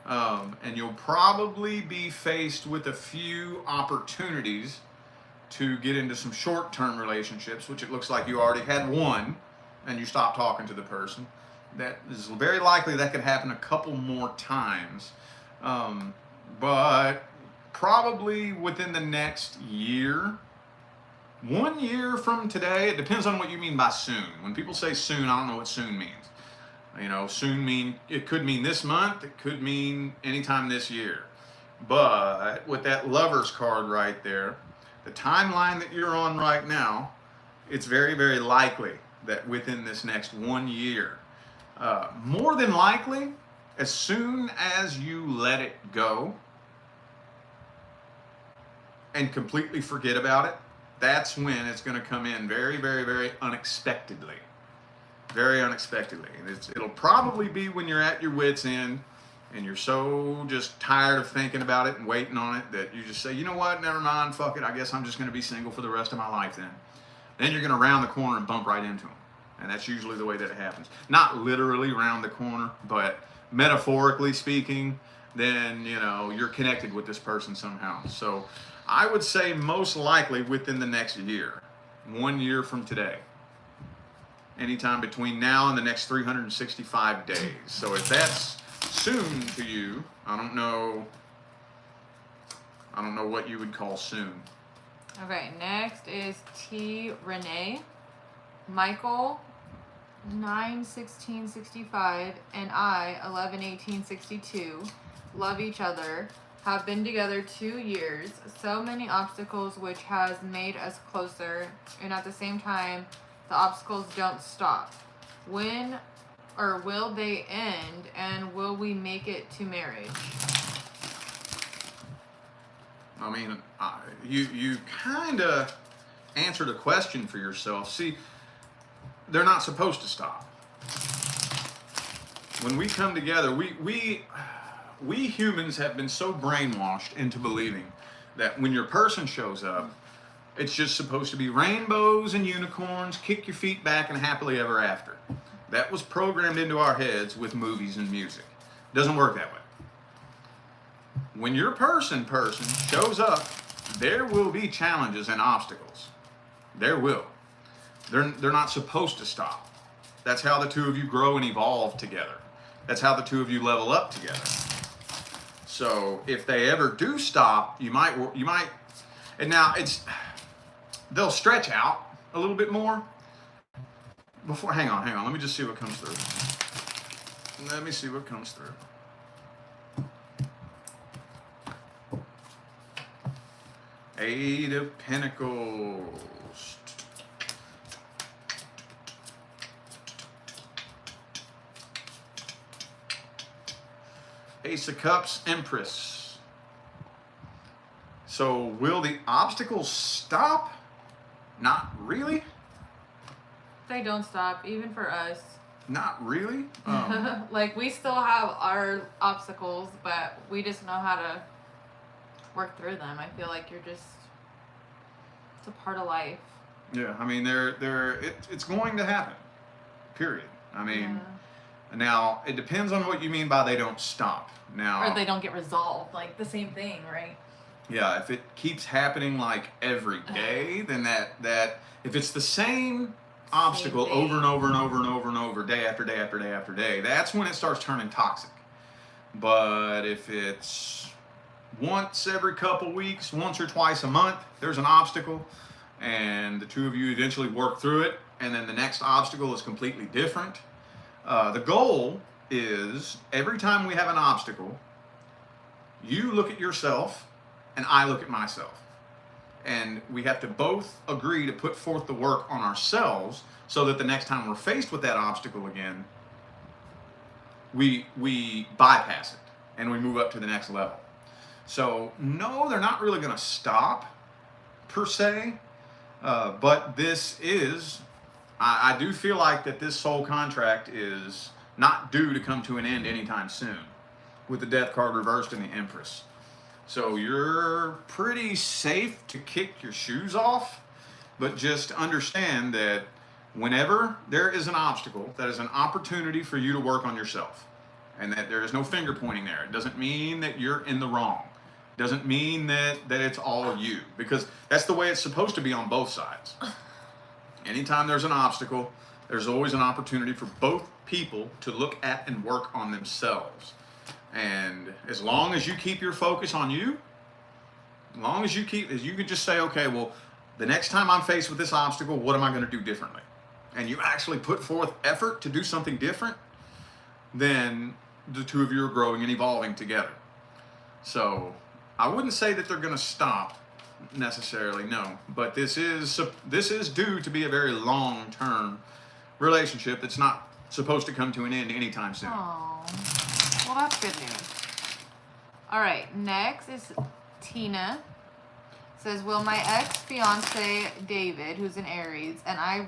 And you'll probably be faced with a few opportunities to get into some short-term relationships, which it looks like you already had one, and you stopped talking to the person. That is very likely that could happen a couple more times. But probably within the next year, 1 year from today, it depends on what you mean by soon. When people say soon, I don't know what soon means. You know, soon it could mean this month, it could mean anytime this year. But with that Lover's card right there, the timeline that you're on right now, it's very, very likely that within this next 1 year, more than likely, as soon as you let it go and completely forget about it, that's when it's going to come in very, very, very unexpectedly. Very unexpectedly. It'll probably be when you're at your wit's end and you're so just tired of thinking about it and waiting on it that you just say, you know what, never mind, fuck it, I guess I'm just going to be single for the rest of my life then. Then you're going to round the corner and bump right into them. And that's usually the way that it happens. Not literally round the corner, but metaphorically speaking, then, you know, you're connected with this person somehow. So I would say most likely within the next year, 1 year from today. Anytime between now and the next 365 days. So if that's soon to you, I don't know what you would call soon. Okay, next is T. Renee. Michael, 9/16/65, and I, 11/18/62, love each other, have been together 2 years, so many obstacles which has made us closer, and at the same time, the obstacles don't stop. When or will they end, and will we make it to marriage? I mean, you kind of answered a question for yourself. See, they're not supposed to stop. When we come together, we humans have been so brainwashed into believing that when your person shows up, it's just supposed to be rainbows and unicorns, kick your feet back, and happily ever after. That was programmed into our heads with movies and music. Doesn't work that way. When your person shows up, there will be challenges and obstacles. There will. They're not supposed to stop. That's how the two of you grow and evolve together. That's how the two of you level up together. So if they ever do stop, you might, and now they'll stretch out a little bit more. Hang on, let me just see what comes through. Let me see what comes through. Eight of Pentacles. Ace of Cups, Empress. So will the obstacles stop? Not really. They don't stop, even for us. Not really. Like, we still have our obstacles, but we just know how to work through them. I feel like it's a part of life. Yeah, I mean, it's going to happen. Period. I mean, now it depends on what you mean by they don't stop. Now, or they don't get resolved, like the same thing, right? Yeah, if it keeps happening like every day, then that if it's the same obstacle over and over and over and over and over, day after day after day after day, that's when it starts turning toxic. But if it's once every couple weeks, once or twice a month, there's an obstacle, and the two of you eventually work through it, and then the next obstacle is completely different. The goal is every time we have an obstacle, you look at yourself and I look at myself. And we have to both agree to put forth the work on ourselves so that the next time we're faced with that obstacle again, we bypass it and we move up to the next level. So no, they're not really going to stop per se, but this is, I do feel like that this soul contract is not due to come to an end anytime soon with the Death card reversed and the Empress. So you're pretty safe to kick your shoes off, but just understand that whenever there is an obstacle, that is an opportunity for you to work on yourself. and that there is no finger pointing there. It doesn't mean that you're in the wrong. It doesn't mean that it's all you, because that's the way it's supposed to be on both sides. Anytime there's an obstacle, there's always an opportunity for both people to look at and work on themselves. And as long as you keep your focus on you, as long as you can just say, okay, well, the next time I'm faced with this obstacle, what am I going to do differently? And you actually put forth effort to do something different, then the two of you are growing and evolving together. So I wouldn't say that they're going to stop necessarily, no. But this is due to be a very long-term relationship that's not supposed to come to an end anytime soon. Oh, well, that's good news. All right, next is Tina. Says, will my ex-fiancé David, who's an Aries, and I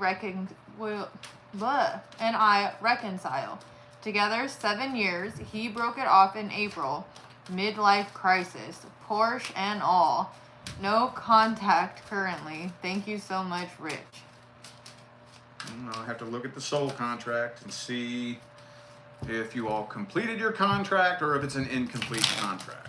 reconcile? Together 7 years. He broke it off in April. Midlife crisis. Porsche and all. No contact currently. Thank you so much, Rich. I'll have to look at the soul contract and see if you all completed your contract or if it's an incomplete contract.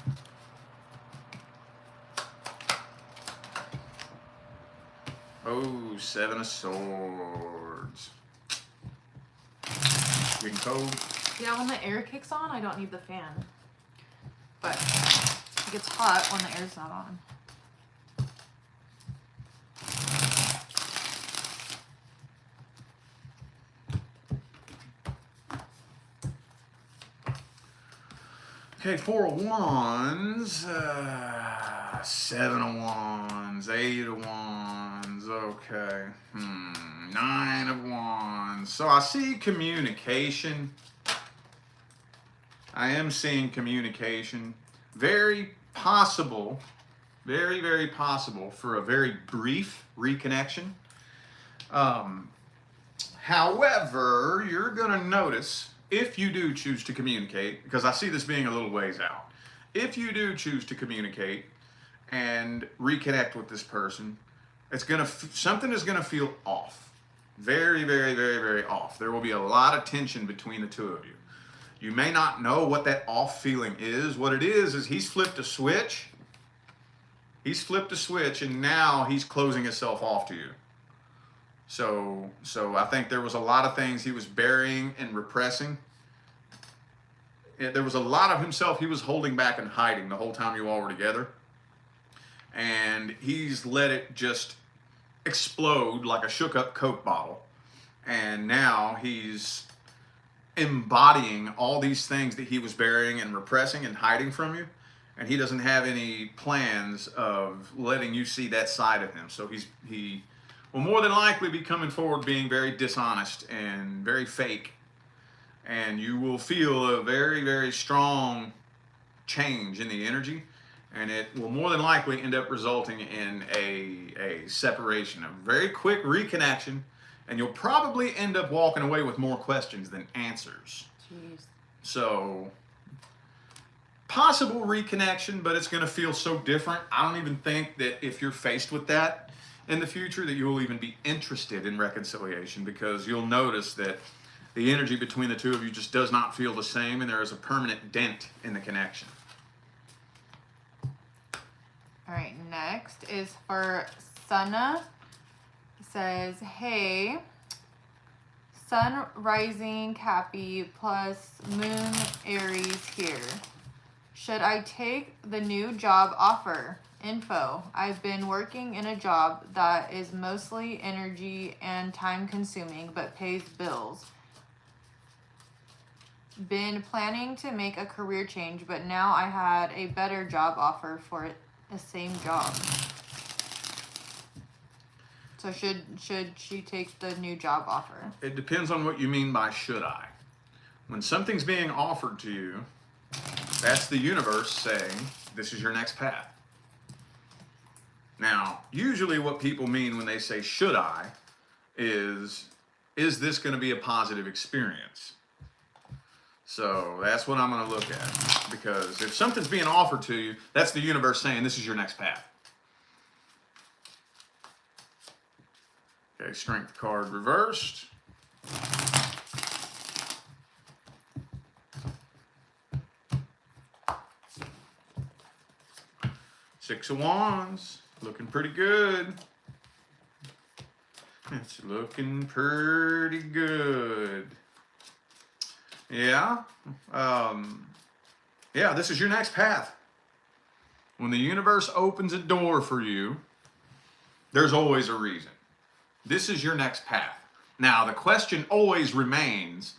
Oh, 7 of Swords. Green code. Yeah, when the air kicks on, I don't need the fan. But it gets hot when the air's not on. Okay, 4 of Wands, 7 of Wands, 8 of Wands, okay, 9 of Wands. So I see communication. I am seeing communication. Very possible, very, very possible for a very brief reconnection. However, you're going to notice, if you do choose to communicate, because I see this being a little ways out, if you do choose to communicate and reconnect with this person, it's gonna something is gonna feel off, very, very, very, very off. There will be a lot of tension between the two of you. You may not know what that off feeling is. What it is he's flipped a switch. He's flipped a switch, and now he's closing himself off to you. So I think there was a lot of things he was burying and repressing. There was a lot of himself he was holding back and hiding the whole time you all were together. And he's let it just explode like a shook up Coke bottle. And now he's embodying all these things that he was burying and repressing and hiding from you. And he doesn't have any plans of letting you see that side of him. So he will more than likely be coming forward being very dishonest and very fake. And you will feel a very, very strong change in the energy. And it will more than likely end up resulting in a separation, a very quick reconnection. And you'll probably end up walking away with more questions than answers. Jeez. So, possible reconnection, but it's going to feel so different. I don't even think that if you're faced with that in the future that you'll even be interested in reconciliation, because you'll notice that the energy between the two of you just does not feel the same, and there is a permanent dent in the connection. All right, next is for Sana. It says, hey, Sun rising Cappy plus Moon Aries here. Should I take the new job offer? Info. I've been working in a job that is mostly energy and time consuming but pays bills. Been planning to make a career change, but now I had a better job offer for the same job. So should she take the new job offer? It depends on what you mean by should I. When something's being offered to you, that's the universe saying, this is your next path. Now, usually what people mean when they say should I is this going to be a positive experience? So that's what I'm going to look at. Because if something's being offered to you, that's the universe saying this is your next path. Okay, strength card reversed. Six of Wands, looking pretty good. It's looking pretty good. Yeah. Yeah, this is your next path. When the universe opens a door for you, there's always a reason. This is your next path. Now, the question always remains,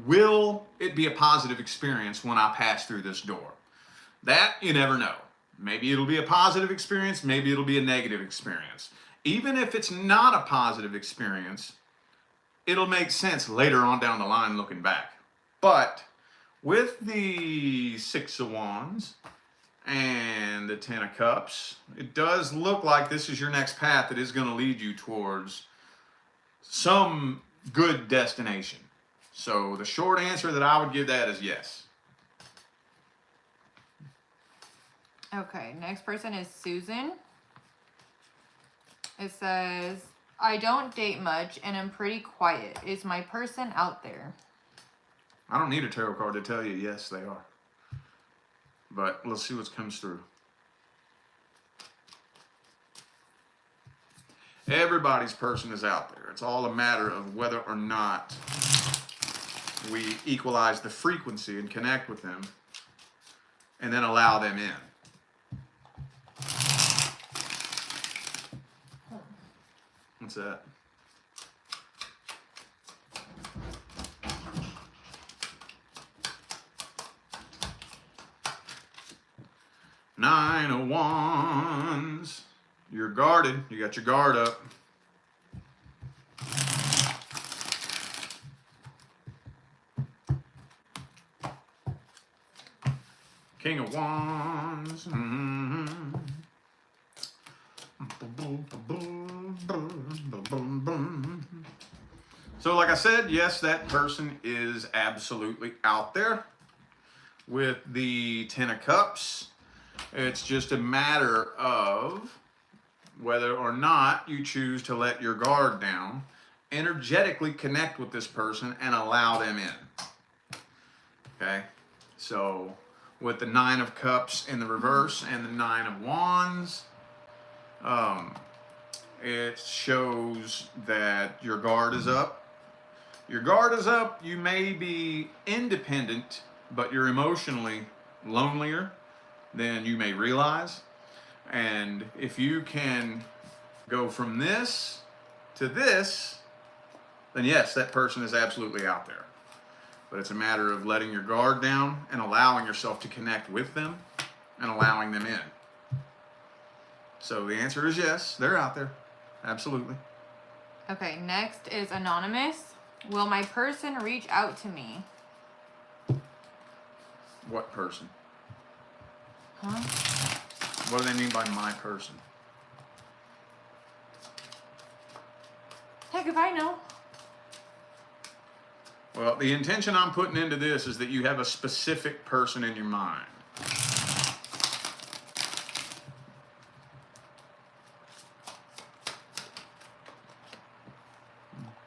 will it be a positive experience when I pass through this door? That you never know. Maybe it'll be a positive experience, maybe it'll be a negative experience. Even if it's not a positive experience, it'll make sense later on down the line looking back. But with the Six of Wands and the Ten of Cups, it does look like this is your next path that is going to lead you towards some good destination. So the short answer that I would give that is yes. Okay, next person is Susan. It says, I don't date much and am pretty quiet. Is my person out there? I don't need a tarot card to tell you yes, they are. But let's see what comes through. Everybody's person is out there. It's all a matter of whether or not we equalize the frequency and connect with them and then allow them in. What's that? Nine of Wands. You're guarded. You got your guard up. King of Wands. So like I said, yes, that person is absolutely out there. With the Ten of Cups, it's just a matter of whether or not you choose to let your guard down, energetically connect with this person and allow them in. Okay, so with the Nine of Cups in the reverse and the Nine of Wands, it shows that your guard is up. Your guard is up. You may be independent, but you're emotionally lonelier than you may realize. And if you can go from this to this, then yes, that person is absolutely out there. But it's a matter of letting your guard down and allowing yourself to connect with them and allowing them in. So the answer is yes, they're out there. Absolutely. Okay, next is Anonymous. Will my person reach out to me? What person? Huh? What do they mean by my person? Heck if I know. Well, the intention I'm putting into this is that you have a specific person in your mind.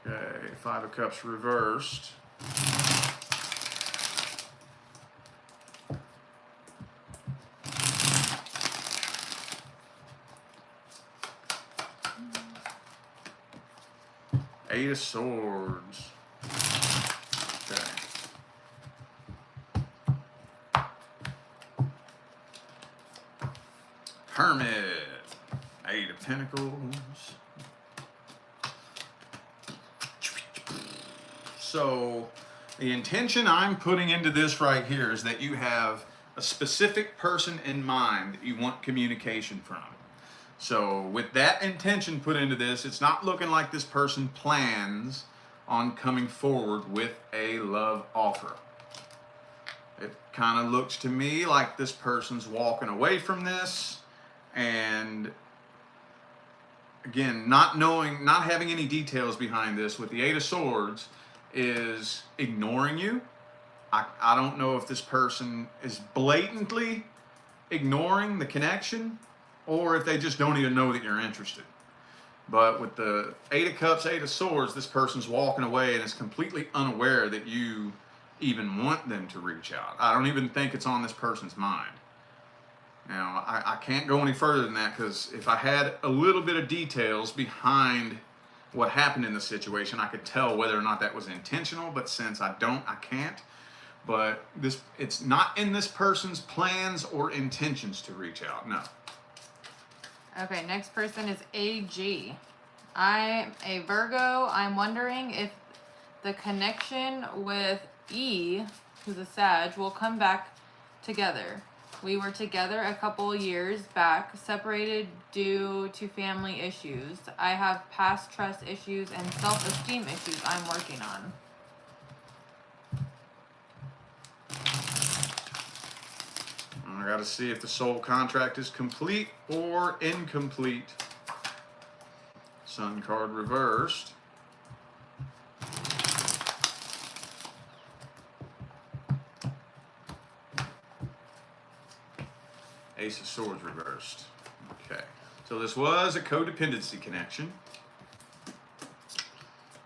Okay, Five of Cups reversed. Eight of Swords. Okay. Hermit. Eight of Pentacles. So the intention I'm putting into this right here is that you have a specific person in mind that you want communication from. So with that intention put into this, it's not looking like this person plans on coming forward with a love offer. It kind of looks to me like this person's walking away from this, and again, not having any details behind this with the Eight of Swords is ignoring you. I don't know if this person is blatantly ignoring the connection or if they just don't even know that you're interested. But with the Eight of Cups, Eight of Swords, this person's walking away and is completely unaware that you even want them to reach out. I don't even think it's on this person's mind. Now, I can't go any further than that because if I had a little bit of details behind what happened in the situation, I could tell whether or not that was intentional, but since I don't, I can't. But it's not in this person's plans or intentions to reach out, no. Okay, next person is AG. I'm a Virgo. I'm wondering if the connection with E, who's a Sag, will come back together. We were together a couple years back, separated due to family issues. I have past trust issues and self-esteem issues I'm working on. I got to see if the soul contract is complete or incomplete. Sun card reversed. Ace of Swords reversed. Okay, so this was a codependency connection.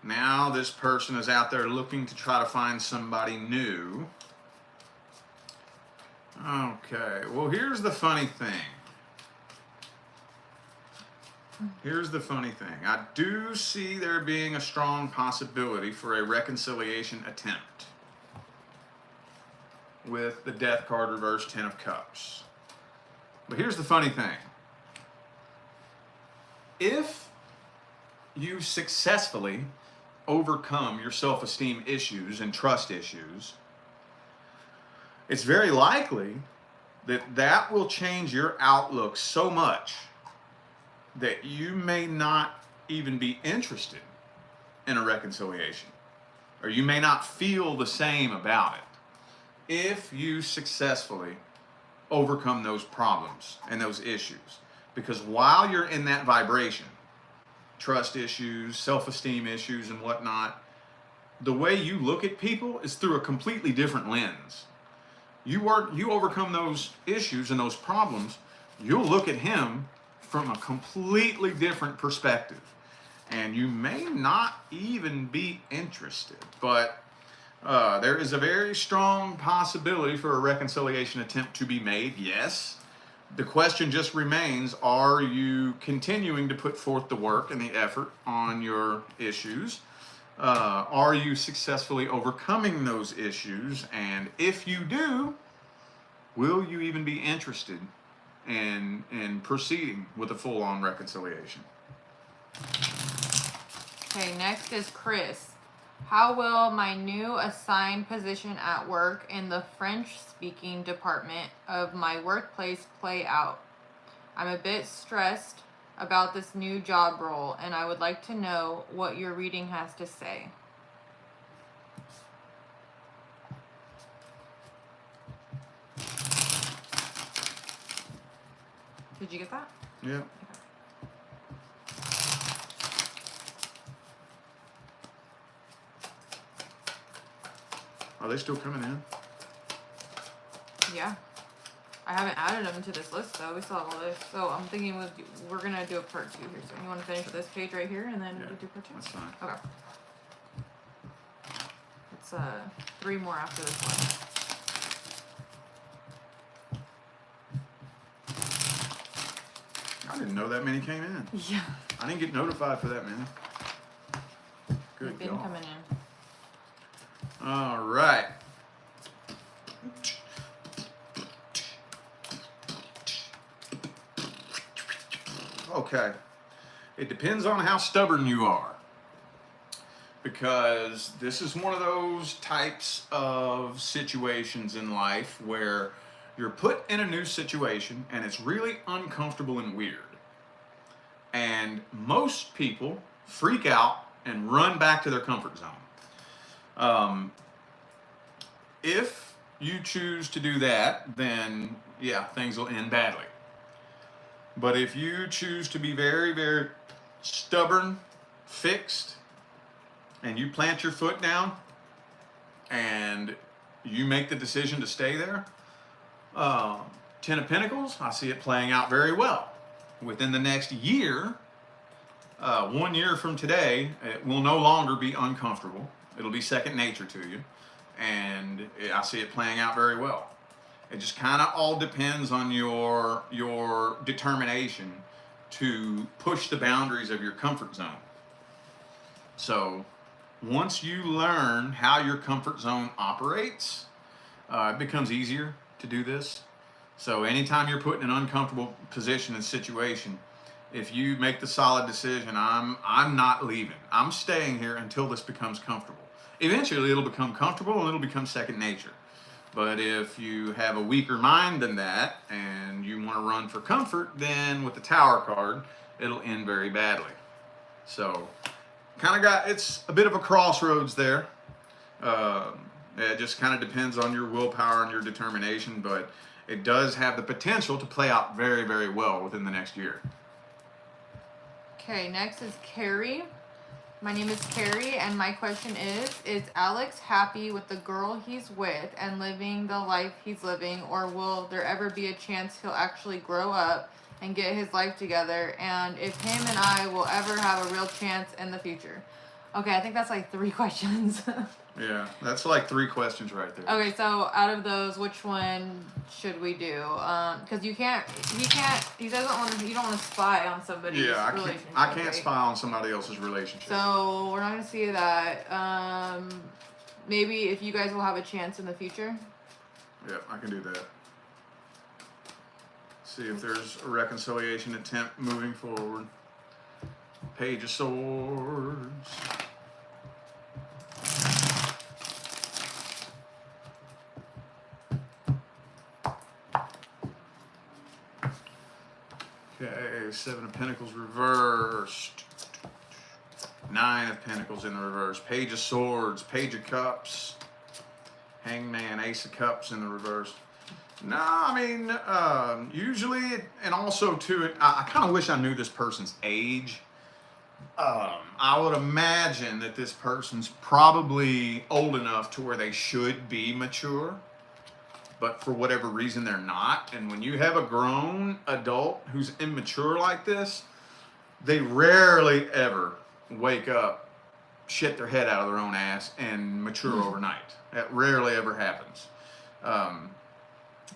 Now this person is out there looking to try to find somebody new. Okay, well here's the funny thing. Here's the funny thing. I do see there being a strong possibility for a reconciliation attempt with the Death card reversed, 10 of Cups. But here's the funny thing. If you successfully overcome your self-esteem issues and trust issues, it's very likely that that will change your outlook so much that you may not even be interested in a reconciliation, or you may not feel the same about it if you successfully overcome those problems and those issues. Because while you're in that vibration, trust issues, self-esteem issues and whatnot, the way you look at people is through a completely different lens. You overcome those issues and those problems, you'll look at him from a completely different perspective. And you may not even be interested, but there is a very strong possibility for a reconciliation attempt to be made, yes. The question just remains, are you continuing to put forth the work and the effort on your issues? Are you successfully overcoming those issues? And if you do, will you even be interested in proceeding with a full-on reconciliation? Okay, next is Chris. How will my new assigned position at work in the French-speaking department of my workplace play out? I'm a bit stressed about this new job role, and I would like to know what your reading has to say. Did you get that? Yeah. Are they still coming in? Yeah. I haven't added them to this list though. We still have all this. So I'm thinking we're gonna do a part 2 here. So you want to finish this page right here and then Yeah, we do part 2? that's fine. Okay. It's 3 more after this one. I didn't know that many came in. Yeah. I didn't get notified for that many. Good They've been God. coming in. All right. Okay. It depends on how stubborn you are. Because this is one of those types of situations in life where you're put in a new situation and it's really uncomfortable and weird. And most people freak out and run back to their comfort zone. If you choose to do that, then yeah, things will end badly. But if you choose to be very, very stubborn, fixed, and you plant your foot down and you make the decision to stay there, 10 of Pentacles, I see it playing out very well. Within the next year, 1 year from today, it will no longer be uncomfortable. It'll be second nature to you. And I see it playing out very well. It just kind of all depends on your determination to push the boundaries of your comfort zone. So once you learn how your comfort zone operates, it becomes easier to do this. So anytime you're put in an uncomfortable position and situation, if you make the solid decision, I'm not leaving. I'm staying here until this becomes comfortable. Eventually it'll become comfortable and it'll become second nature. But if you have a weaker mind than that and you want to run for comfort, then with the Tower card, it'll end very badly. So it's a bit of a crossroads there. It just kind of depends on your willpower and your determination, but it does have the potential to play out very, very well within the next year. Okay, next is Carrie. My name is Carrie, and my question is Alex happy with the girl he's with and living the life he's living, or will there ever be a chance he'll actually grow up and get his life together, and if him and I will ever have a real chance in the future? Okay, I think that's like 3 questions. Yeah, that's like 3 questions right there. Okay, so out of those, which one should we do? Because you don't want to spy on somebody's relationship. I can't right? spy on somebody else's relationship. So we're not going to see that. Maybe if you guys will have a chance in the future. Yep, I can do that. See if there's a reconciliation attempt moving forward. Page of Swords. Okay, 7 of Pentacles reversed. 9 of Pentacles in the reverse. Page of Swords, Page of Cups. Hangman, Ace of Cups in the reverse. No, I mean, usually, and also too, I kind of wish I knew this person's age. I would imagine that this person's probably old enough to where they should be mature, but for whatever reason they're not. And when you have a grown adult who's immature like this, they rarely ever wake up, shit their head out of their own ass, and mature overnight. That rarely ever happens.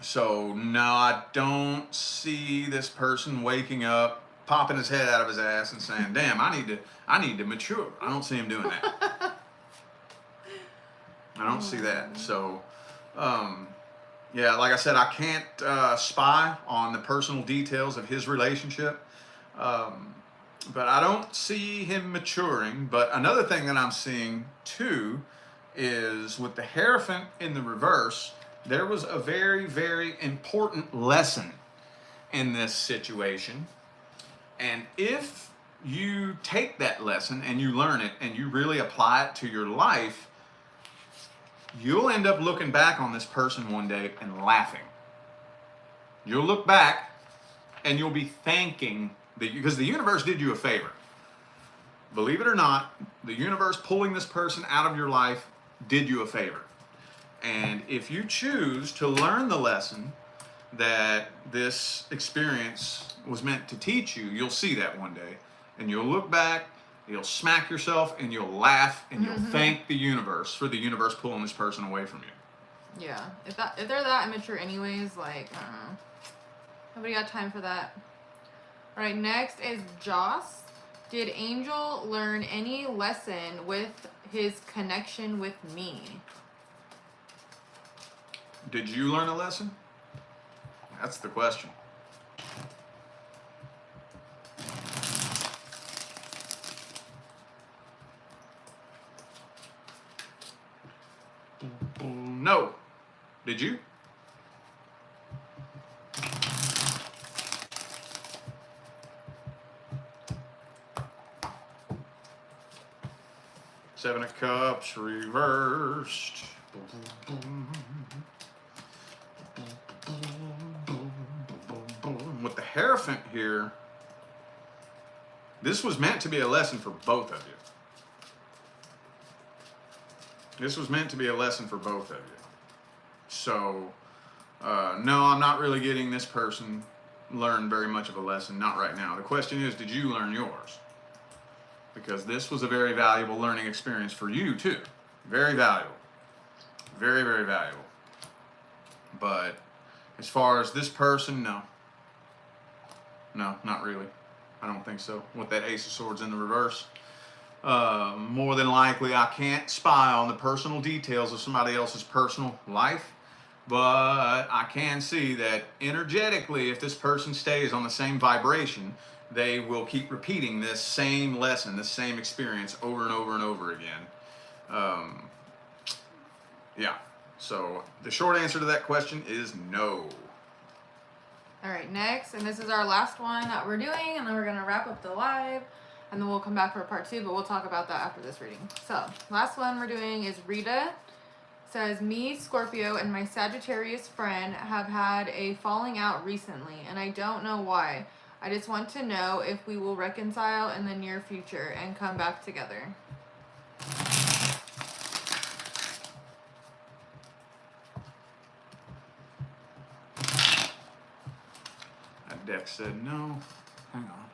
So no, I don't see this person waking up, popping his head out of his ass and saying, damn, I need to mature. I don't see him doing that. I don't see that. So, yeah, like I said, I can't spy on the personal details of his relationship. But I don't see him maturing. But another thing that I'm seeing too is with the Hierophant in the reverse, there was a very, very important lesson in this situation. And if you take that lesson and you learn it and you really apply it to your life, you'll end up looking back on this person one day and laughing. You'll look back and you'll be thanking, because the universe did you a favor. Believe it or not, the universe pulling this person out of your life did you a favor. And if you choose to learn the lesson that this experience was meant to teach you, you'll see that one day. And you'll look back, you'll smack yourself, and you'll laugh, and you'll thank the universe for the universe pulling this person away from you. Yeah. If they're that immature anyways, like, I don't know. Nobody got time for that. All right, next is Joss. Did Angel learn any lesson with his connection with me? Did you learn a lesson? That's the question. No. Did you? Seven of Cups reversed. With the Hierophant here, this was meant to be a lesson for both of you. This was meant to be a lesson for both of you. So, no, I'm not really getting this person learn very much of a lesson. Not right now. The question is, did you learn yours? Because this was a very valuable learning experience for you, too. Very valuable. Very, very valuable. But As far as this person, no. No, not really. I don't think so. With that Ace of Swords in the reverse. More than likely, I can't spy on the personal details of somebody else's personal life, but I can see that energetically, if this person stays on the same vibration, they will keep repeating this same lesson, this same experience over and over and over again. Yeah, so the short answer to that question is no. All right, next, and this is our last one that we're doing, and then we're gonna wrap up the live, and then we'll come back for part 2, but we'll talk about that after this reading. So, last one we're doing is Rita. Says, me, Scorpio, and my Sagittarius friend have had a falling out recently, and I don't know why. I just want to know if we will reconcile in the near future and come back together. That deck said no. Hang on.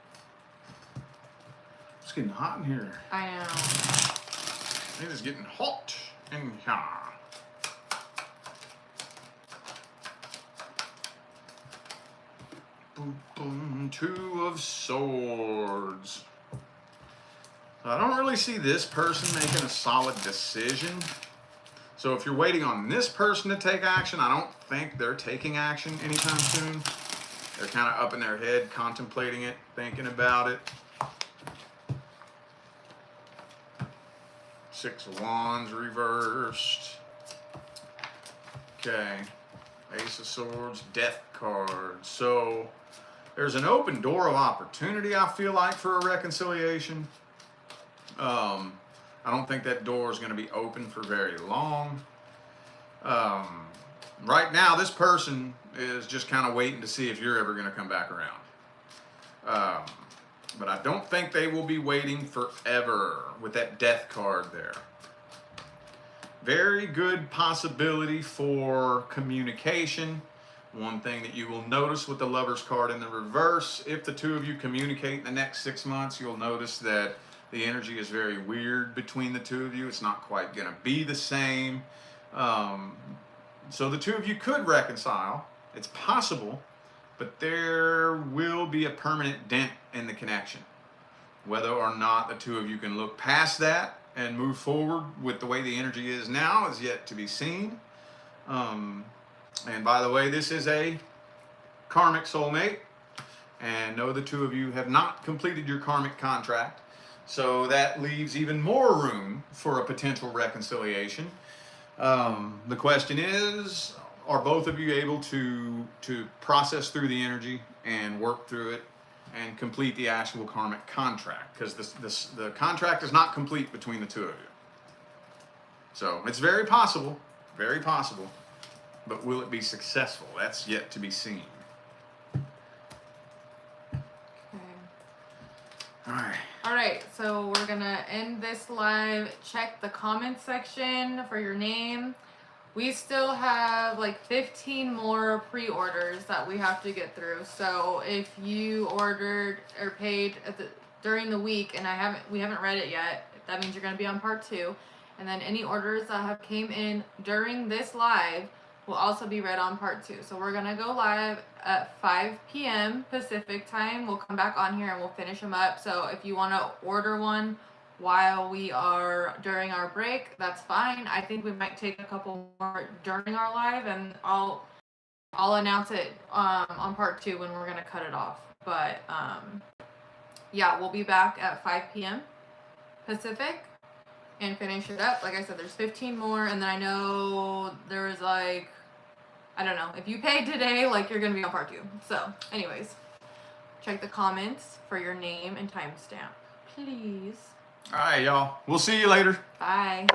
It's getting hot in here. I know. It is getting hot in here. Boom, boom, 2 of Swords. So I don't really see this person making a solid decision. So if you're waiting on this person to take action, I don't think they're taking action anytime soon. They're kind of up in their head, contemplating it, thinking about it. 6 of Wands reversed. Okay. Ace of Swords, Death card. So there's an open door of opportunity, I feel like, for a reconciliation. I don't think that door is going to be open for very long. Right now, this person is just kind of waiting to see if you're ever going to come back around. But I don't think they will be waiting forever with that Death card there. Very good possibility for communication. One thing that you will notice with the Lover's card in the reverse, if the 2 of you communicate in the next 6 months, you'll notice that the energy is very weird between the 2 of you. It's not quite going to be the same. So the 2 of you could reconcile. It's possible. But there will be a permanent dent in the connection. Whether or not the 2 of you can look past that and move forward with the way the energy is now is yet to be seen. And by the way, this is a karmic soulmate. And no, the 2 of you have not completed your karmic contract. So that leaves even more room for a potential reconciliation. The question is, are both of you able to process through the energy and work through it and complete the actual karmic contract? Because the contract is not complete between the 2 of you. So it's very possible, but will it be successful? That's yet to be seen. Okay. All right, so we're gonna end this live. Check the comment section for your name. We still have like 15 more pre-orders that we have to get through. So if you ordered or paid during the week and we haven't read it yet, that means you're going to be on part 2. And then any orders that have came in during this live will also be read on part 2. So we're going to go live at 5 p.m. Pacific time. We'll come back on here and we'll finish them up. So if you want to order one while we are during our break, that's fine. I think we might take a couple more during our live, and I'll announce it on part 2 when we're gonna cut it off. But yeah, we'll be back at 5 p.m. Pacific and finish it up. Like I said, there's 15 more, and then I know there was like, I don't know, if you paid today, like you're gonna be on part 2. So anyways, check the comments for your name and timestamp, please. All right, y'all. We'll see you later. Bye.